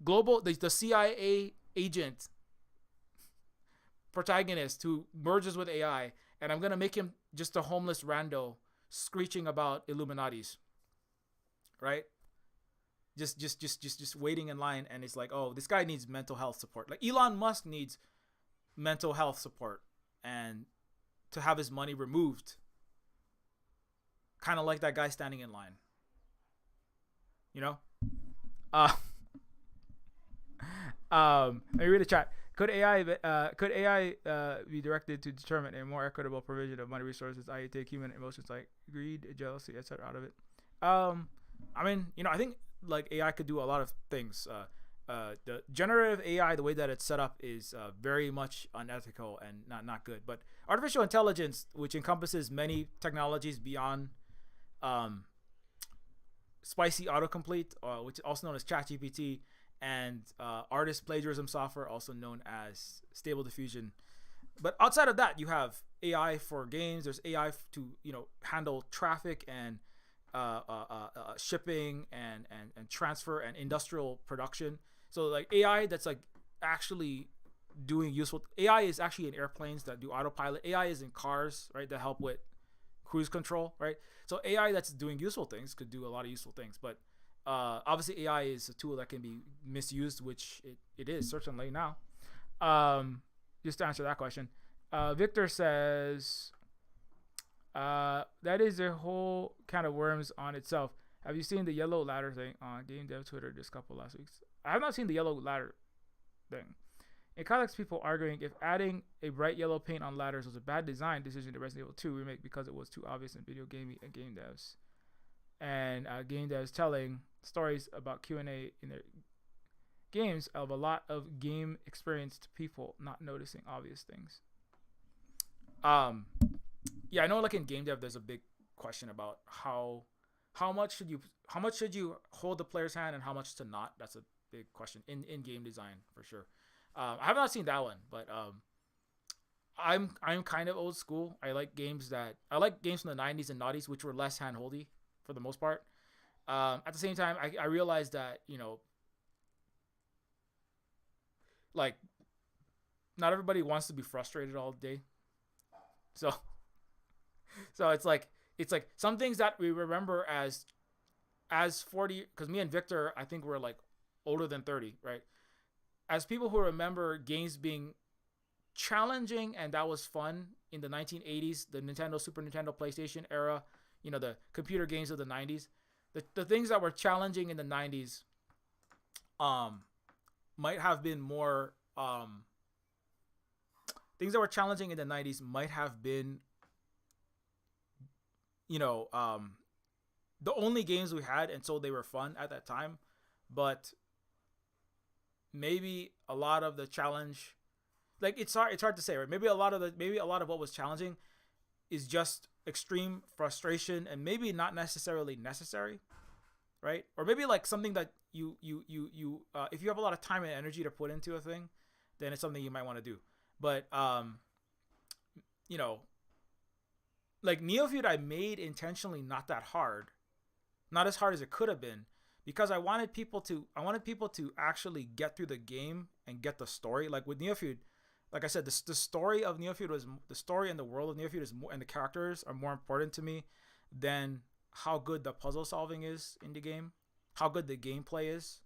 Speaker 1: global, the CIA agent protagonist who merges with AI, and I'm going to make him just a homeless rando screeching about Illuminatis, right? Just waiting in line, and it's like, oh, this guy needs mental health support. Like Elon Musk needs mental health support and to have his money removed, kind of like that guy standing in line, Let me read the chat. Could AI be directed to determine a more equitable provision of money resources, i.e., take human emotions like greed, jealousy, etc., out of it? I mean, I think like AI could do a lot of things. The generative AI, the way that it's set up, is very much unethical and not good. But artificial intelligence, which encompasses many technologies beyond spicy autocomplete, which is also known as ChatGPT, and artist plagiarism software, also known as Stable Diffusion. But outside of that, you have AI for games. There's AI to handle traffic and shipping and transfer and industrial production. So like AI that's like actually doing useful. AI is actually in airplanes that do autopilot. AI is in cars, right, that help with cruise control, right? So AI that's doing useful things could do a lot of useful things, but obviously AI is a tool that can be misused, which it is certainly now. Just to answer that question, Victor says that is a whole can of worms on itself. Have you seen the yellow ladder thing on game dev Twitter this couple last weeks? I have not seen the yellow ladder thing. It collects people arguing if adding a bright yellow paint on ladders was a bad design decision to Resident Evil 2 remake because it was too obvious in video gaming and game devs. And game devs telling stories about QnA in their games of a lot of game experienced people not noticing obvious things. Yeah, I know like in game dev there's a big question about how much should you hold the player's hand and how much to not. That's a big question in game design for sure. I have not seen that one, but I'm kind of old school. I like games from the 90s and noughties, which were less handholdy for the most part. At the same time, I realized that like not everybody wants to be frustrated all day. So it's like some things that we remember as 40, because me and Victor, I think we're like older than 30, right? As people who remember games being challenging and that was fun in the 1980s, the Nintendo, Super Nintendo, PlayStation era, the computer games of the 90s, the things that were challenging in the 90s might have been more things that were challenging in the 90s might have been the only games we had, and so they were fun at that time. But maybe a lot of the challenge, like it's hard to say, right? Maybe a lot of what was challenging is just extreme frustration and maybe not necessarily necessary, right? Or maybe like something that you if you have a lot of time and energy to put into a thing, then it's something you might want to do. But like Neofeud I made intentionally not that hard, not as hard as it could have been, because I wanted people to actually get through the game and get the story. Like with Neofeud, like I said, the story of Neofeud was the story and the world of Neofeud is more, and the characters are more important to me than how good the puzzle solving is in the game, how good the gameplay is.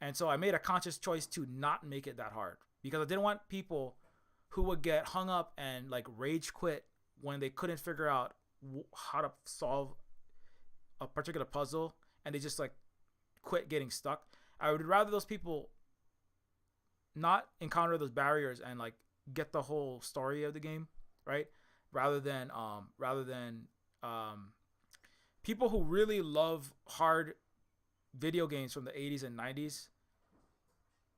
Speaker 1: And so I made a conscious choice to not make it that hard, because I didn't want people who would get hung up and like rage quit when they couldn't figure out how to solve a particular puzzle and they just like quit getting stuck. I would rather those people not encounter those barriers and like get the whole story of the game, right? Rather than people who really love hard video games from the 80s and 90s,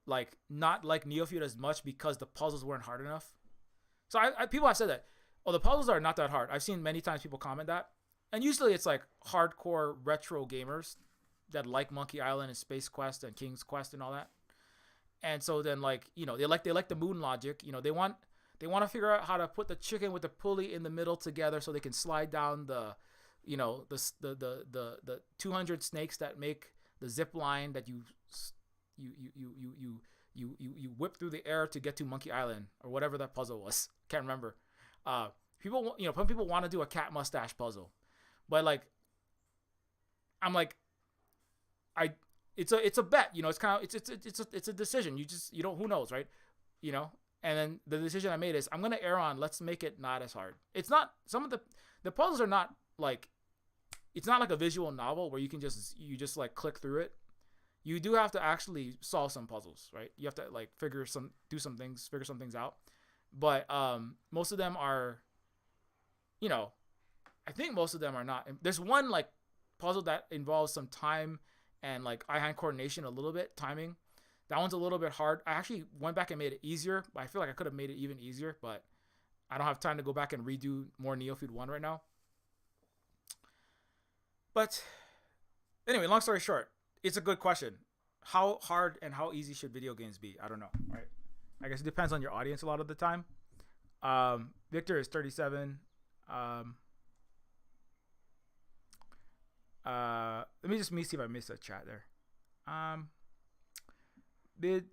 Speaker 1: like not like Neofeud as much because the puzzles weren't hard enough. So people have said that, oh, the puzzles are not that hard. I've seen many times people comment that. And usually it's like hardcore retro gamers that like Monkey Island and Space Quest and King's Quest and all that. And so then like, they like the moon logic. They want to figure out how to put the chicken with the pulley in the middle together so they can slide down the 200 snakes that make the zip line that you whip through the air to get to Monkey Island or whatever that puzzle was. Can't remember. People want to do a cat mustache puzzle, but like, I'm like, it's a bet, it's kind of, it's a decision. You don't, who knows, right? And then the decision I made is I'm going to err on, let's make it not as hard. It's not, some of the puzzles are not like, it's not like a visual novel where you just like click through it. you do have to actually solve some puzzles, right? You have to like figure some things out. But most of them are, you know, I think most of them are not. There's one like puzzle that involves some time and like eye-hand coordination a little bit, timing. That one's a little bit hard. I actually went back and made it easier, but I feel like I could have made it even easier, but I don't have time to go back and redo more Neofeud 1 right now. But anyway, long story short, it's a good question. How hard and how easy should video games be? I don't know, right? I guess it depends on your audience a lot of the time. Victor is 37. Let me see if I missed a chat there.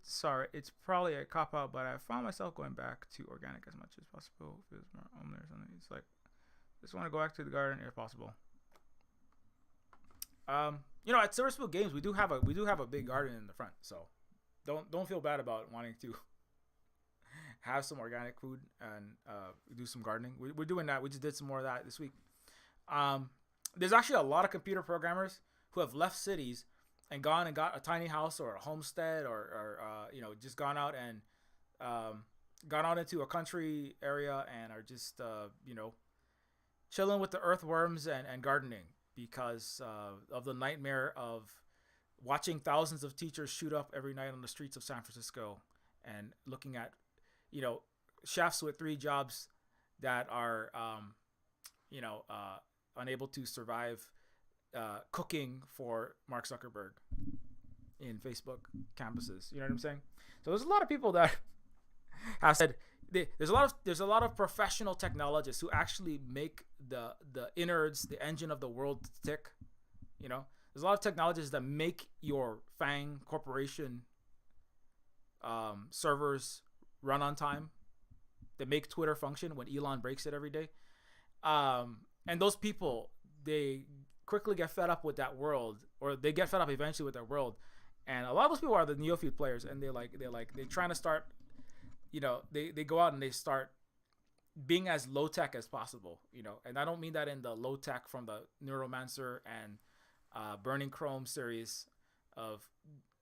Speaker 1: Sorry, it's probably a cop out, but I found myself going back to organic as much as possible. If it's more or something, it's like just want to go back to the garden if possible. You know, at Spook Games we do have a big garden in the front, so don't feel bad about wanting to have some organic food and do some gardening. We're doing that. We just did some more of that this week. There's actually a lot of computer programmers who have left cities and gone and got a tiny house or a homestead or you know, just gone out and gone out into a country area and are just you know, chilling with the earthworms and gardening because of the nightmare of watching thousands of teachers shoot up every night on the streets of San Francisco and looking at, you know, chefs with 3 jobs that are you know, unable to survive cooking for Mark Zuckerberg in Facebook campuses. You know what I'm saying? So there's a lot of people that have said there's a lot of professional technologists who actually make the innards, the engine of the world tick. You know, there's a lot of technologists that make your FANG corporation servers run on time. They make Twitter function when Elon breaks it every day. And those people, they quickly get fed up with that world, or they get fed up eventually with that world. And a lot of those people are the Neofeud players, and they're trying to start, you know, they go out and they start being as low tech as possible, you know. And I don't mean that in the low tech from the Neuromancer and Burning Chrome series of,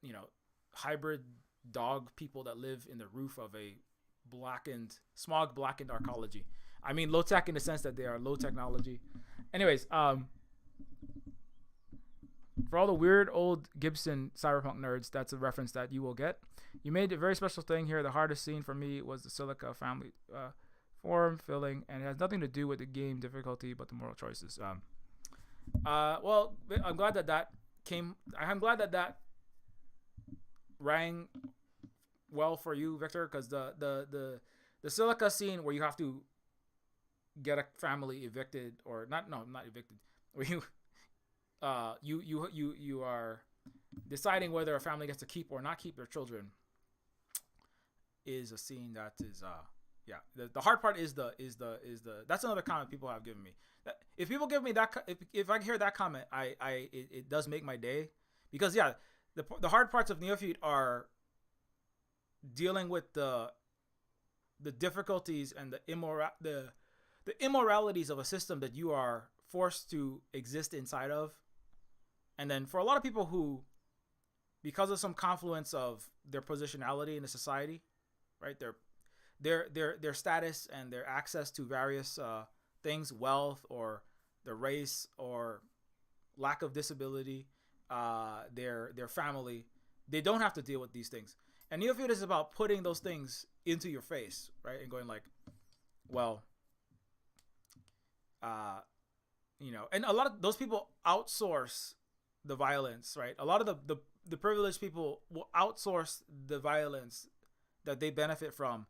Speaker 1: you know, hybrid dog people that live in the roof of a smog blackened arcology. I mean low tech in the sense that they are low technology. Anyways, for all the weird old Gibson cyberpunk nerds, that's a reference that you will get. You made a very special thing here. The hardest scene for me was the Silica family form filling, and it has nothing to do with the game difficulty, but the moral choices. Well, I'm glad that came. I'm glad that rang well for you, Victor, because the Silica scene where you have to get a family evicted, or not evicted, where you are deciding whether a family gets to keep or not keep their children, is a scene that is yeah, the hard part is the that's another comment people have given me. If people give me that, if I hear that comment, it does make my day, because yeah, the hard parts of Neofeud are dealing with the difficulties and the immoralities of a system that you are forced to exist inside of. And then for a lot of people who, because of some confluence of their positionality in the society, right, their status and their access to various things, wealth or their race or lack of disability, their family, they don't have to deal with these things. And Neofeud is about putting those things into your face, right, and going like, well, you know, and a lot of those people outsource the violence, right? A lot of the privileged people will outsource the violence that they benefit from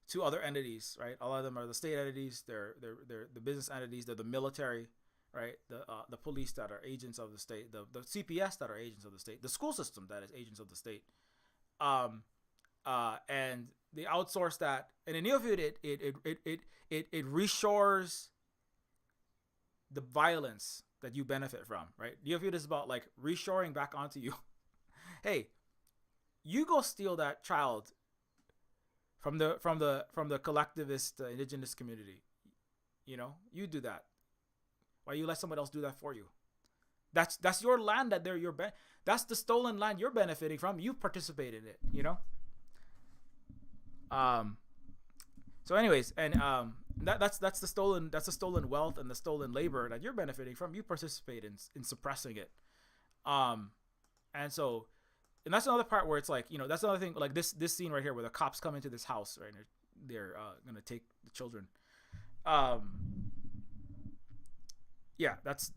Speaker 1: to other entities, right? A lot of them are the state entities, they're the business entities, they're the military, right? The police that are agents of the state, the CPS that are agents of the state, the school system that is agents of the state, and they outsource that. And in Neofeud, it reshores the violence that you benefit from, right? Neofeud is about like reshoring back onto you. Hey, you go steal that child from the collectivist indigenous community. You know, you do that. Why you let somebody else do that for you? That's your land that that's the stolen land you're benefiting from. You participated in it, you know. So anyways, and that's the stolen wealth and the stolen labor that you're benefiting from. You participate in suppressing it. And so, and that's another part where it's like, you know, that's another thing, like this scene right here where the cops come into this house, right? And they're gonna take the children. Yeah, it's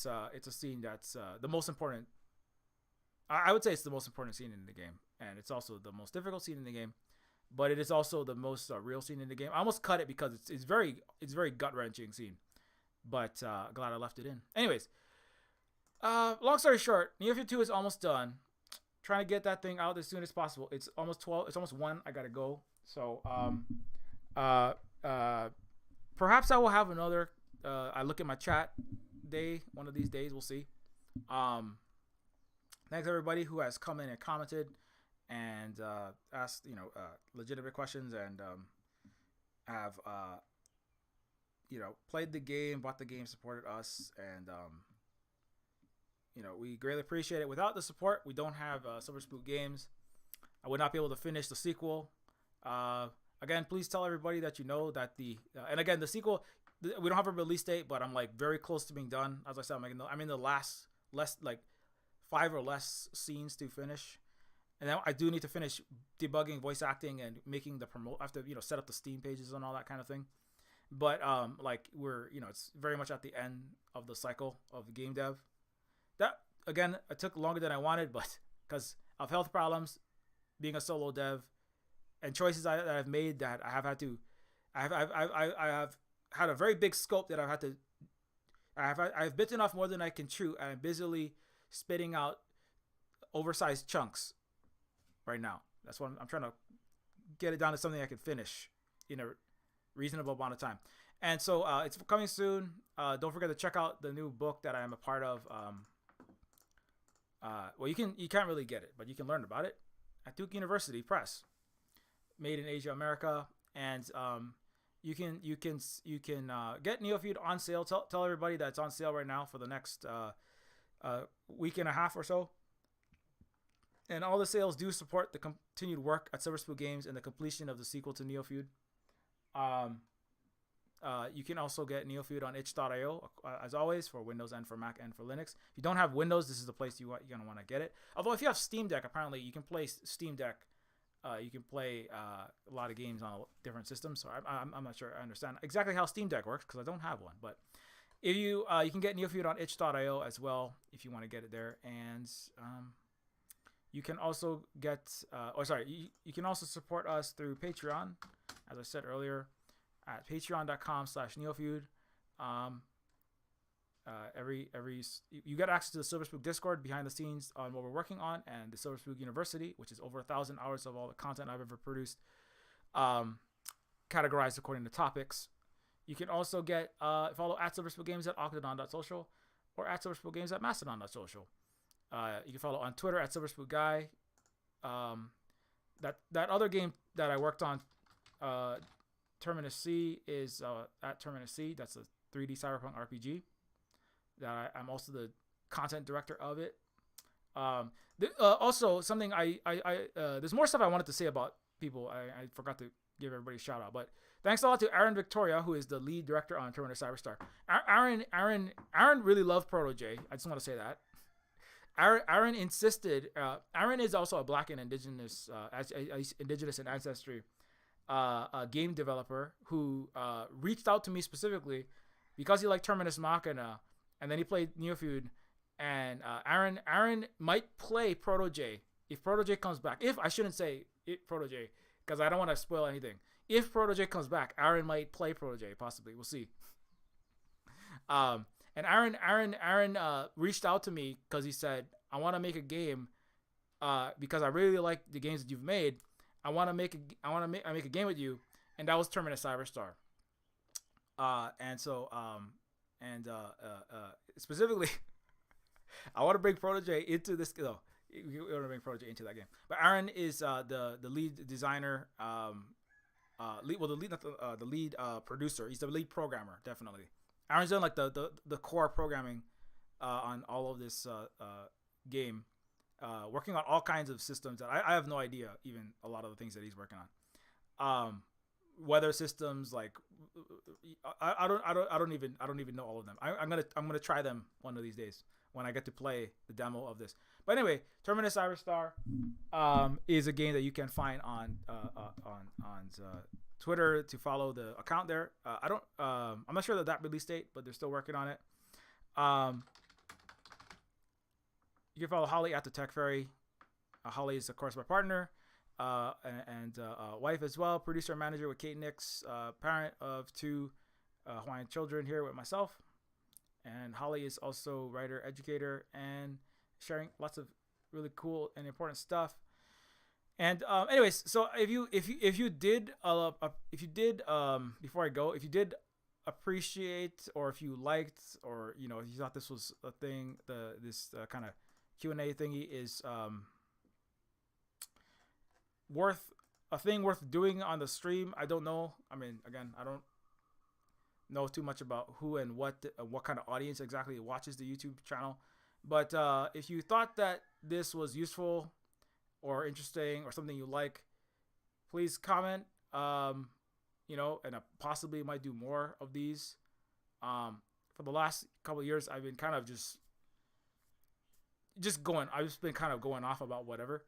Speaker 1: a scene that's the most important. I would say it's the most important scene in the game, and it's also the most difficult scene in the game, but it is also the most real scene in the game. I almost cut it because it's very gut wrenching scene, but glad I left it in. Anyways, long story short, Neofeud 2 is almost done. Trying to get that thing out as soon as possible. It's almost 12. It's almost 1. I gotta go. So perhaps I will have another. I look at my chat day one of these days. We'll see. Thanks everybody who has come in and commented and asked, you know, legitimate questions and have you know, played the game, bought the game, supported us, and you know, we greatly appreciate it. Without the support, we don't have Silver Spook games. I would not be able to finish the sequel. Again, please tell everybody that you know that and again, the sequel, we don't have a release date, but I'm like very close to being done. As I said, I'm in the less like 5 or less scenes to finish, and then I do need to finish debugging, voice acting, and making the promote. I have to, you know, set up the Steam pages and all that kind of thing. But like we're, you know, it's very much at the end of the cycle of game dev. That again, it took longer than I wanted, but because of health problems, being a solo dev, and choices that I've made that I have had to, I have had a very big scope that I've bitten off more than I can chew, and I'm busily spitting out oversized chunks right now. That's what I'm trying to get it down to something I can finish in a reasonable amount of time. And so it's coming soon. Don't forget to check out the new book that I am a part of. Well, you can't really get it, but you can learn about it at Duke University Press. Made in Asia, America, and you can get Neofeud on sale. Tell everybody that it's on sale right now for the next week and a half or so. And all the sales do support the continued work at Silver Spook Games and the completion of the sequel to Neofeud. You can also get Neofeud on itch.io, as always, for Windows and for Mac and for Linux. If you don't have Windows, this is the place you're going to want to get it. Although if you have Steam Deck, apparently you can play Steam Deck. You can play a lot of games on different systems. So I'm not sure I understand exactly how Steam Deck works because I don't have one. But if you can get Neofeud on itch.io as well if you want to get it there. And you can also get, you can also support us through Patreon, as I said earlier, at patreon.com/Neofeud. You get access to the Silver Spook Discord behind the scenes on what we're working on, and the Silver Spook University, which is over 1,000 hours of all the content I've ever produced, categorized according to topics. You can also get follow at Silver Spook Games at octodon.social or at Silver Spook Games at mastodon.social. You can follow on Twitter at Silver Spook Guy. That other game that I worked on, Terminus C, is at Terminus C. That's a 3D cyberpunk RPG. That I'm also the content director of it. Also, something there's more stuff I wanted to say about people. I forgot to give everybody a shout out, but thanks a lot to Aaron Victoria, who is the lead director on Terminator Cyberstar. Aaron really loved Proto-J. I just want to say that. Aaron insisted. Aaron is also a Black and Indigenous, Indigenous and Ancestry game developer who reached out to me specifically because he liked Terminus Machina, and then he played Neofeud. And Aaron might play Proto-J if Proto-J comes back. If I shouldn't say Proto-J because I don't want to spoil anything. If Proto-J comes back, Aaron might play Proto-J possibly. We'll see. And Aaron reached out to me because he said, I want to make a game because I really like the games that you've made. I want to make a game with you, and that was Terminus Cyberstar. And so specifically, I want to bring Proto-J into this. No, we want to bring Proto-J into that game. But Aaron is the lead designer, the lead producer. He's the lead programmer, definitely. Aaron's done like the core programming on all of this game, working on all kinds of systems that I have no idea even a lot of the things that he's working on. Weather systems, like I don't even know all of them. I'm gonna try them one of these days when I get to play the demo of this. But anyway, Terminus Cyberstar is a game that you can find on Twitter to follow the account there. I'm not sure that release date, but they're still working on it. You can follow Holly at the Tech Fairy. Holly is, of course, my partner and wife as well, producer and manager with Kate Nix, parent of 2 Hawaiian children here with myself. And Holly is also writer, educator, and sharing lots of really cool and important stuff. And anyways, so if you did before I go, if you did appreciate, or if you liked, or if you thought this was a thing, this kind of Q&A thingy is worth doing on the stream. I don't know. I mean, again, I don't know too much about who and what kind of audience exactly watches the YouTube channel. But if you thought that this was useful or interesting or something you like, please comment. And I possibly might do more of these. For the last couple of years, I've been kind of just going. I've just been kind of going off about whatever.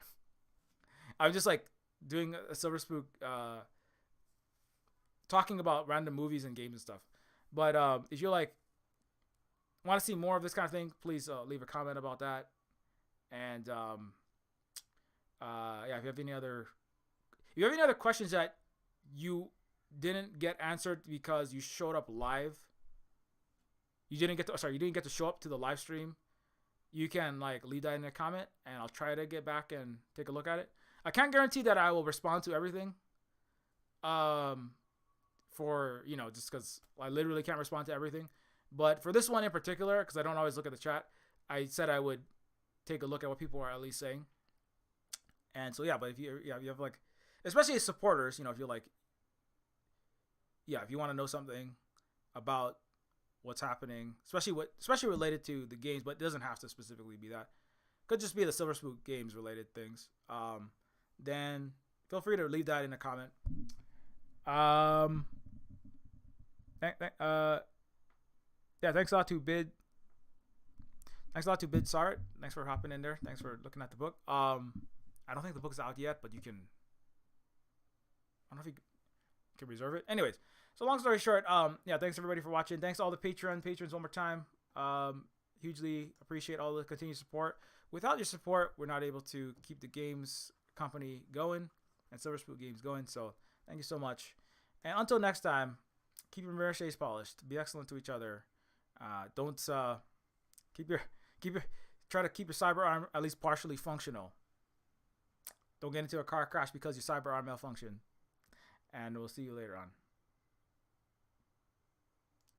Speaker 1: I'm just like doing a Silver Spook, talking about random movies and games and stuff. But if you want to see more of this kind of thing, please leave a comment about that. And if you have any other questions that you didn't get answered because you showed up live, you didn't get to show up to the live stream, you can leave that in a comment, and I'll try to get back and take a look at it. I can't guarantee that I will respond to everything. Just because I literally can't respond to everything. But for this one in particular, because I don't always look at the chat, I said I would take a look at what people are at least saying. And so but if you have especially as supporters, if you're if you want to know something about what's happening, especially related to the games, but it doesn't have to specifically be that. Could just be the Silver Spook games related things. Then feel free to leave that in a comment. Thanks a lot to Bid. Thanks a lot to Bid Sart. Thanks for hopping in there. Thanks for looking at the book. I don't think the book's out yet, but you can. I don't know if you can reserve it. Anyways, so long story short, thanks everybody for watching. Thanks to all the patrons one more time. Hugely appreciate all the continued support. Without your support, we're not able to keep the games company going and Silver Spook Games going. So thank you so much. And until next time, keep your mirror shades polished. Be excellent to each other. Don't try to keep your cyber arm at least partially functional. Don't get into a car crash because your cyber arm malfunctioned. And we'll see you later on.